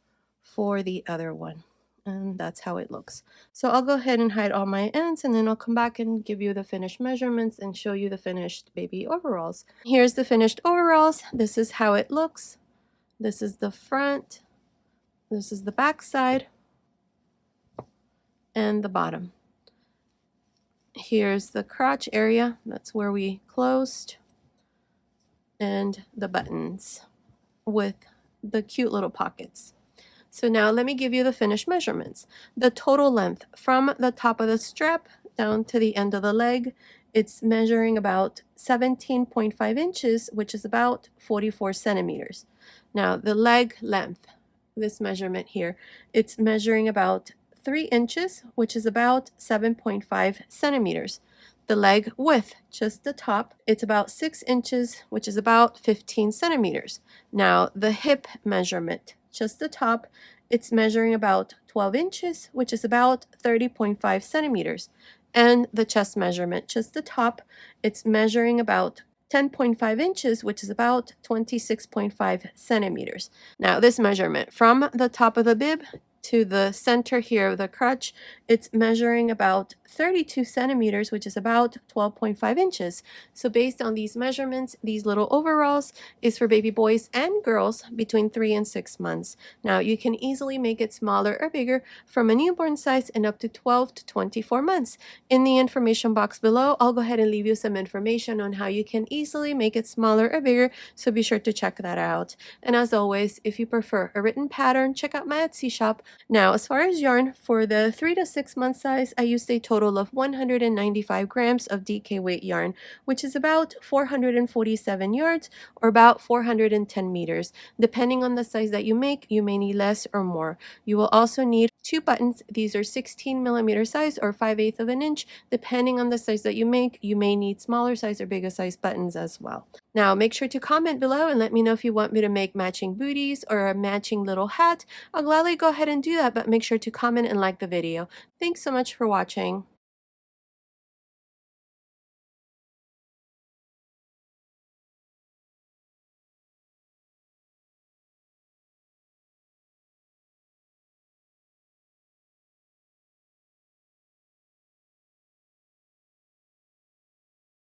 for the other one. And that's how it looks. So I'll go ahead and hide all my ends, and then I'll come back and give you the finished measurements and show you the finished baby overalls. Here's the finished overalls. This is how it looks. This is the front. This is the back side and the bottom. Here's the crotch area. That's where we closed. And the buttons with the cute little pockets. So now let me give you the finished measurements. The total length from the top of the strap down to the end of the leg, it's measuring about 17.5 inches, which is about 44 centimeters. Now the leg length, this measurement here, it's measuring about 3 inches, which is about 7.5 centimeters. The leg width, just the top, it's about 6 inches, which is about 15 centimeters. Now, the hip measurement, just the top, it's measuring about 12 inches, which is about 30.5 centimeters. And the chest measurement, just the top, it's measuring about 10.5 inches, which is about 26.5 centimeters. Now, this measurement from the top of the bib to the center here of the crotch, it's measuring about 32 centimeters, which is about 12.5 inches. So based on these measurements, these little overalls is for baby boys and girls between 3 and 6 months. Now, you can easily make it smaller or bigger from a newborn size and up to 12 to 24 months. In the information box below, I'll go ahead and leave you some information on how you can easily make it smaller or bigger, so be sure to check that out. And as always, if you prefer a written pattern, check out my Etsy shop. Now, as far as yarn, for the 3 to 6 month size, I used a total of 195 grams of DK weight yarn, which is about 447 yards or about 410 meters. Depending on the size that you make, you may need less or more. You will also need 2 buttons. These are 16 millimeter size or 5/8 of an inch. Depending on the size that you make, you may need smaller size or bigger size buttons as well. Now, make sure to comment below and let me know if you want me to make matching booties or a matching little hat. I'll gladly go ahead and do that, but make sure to comment and like the video. Thanks so much for watching.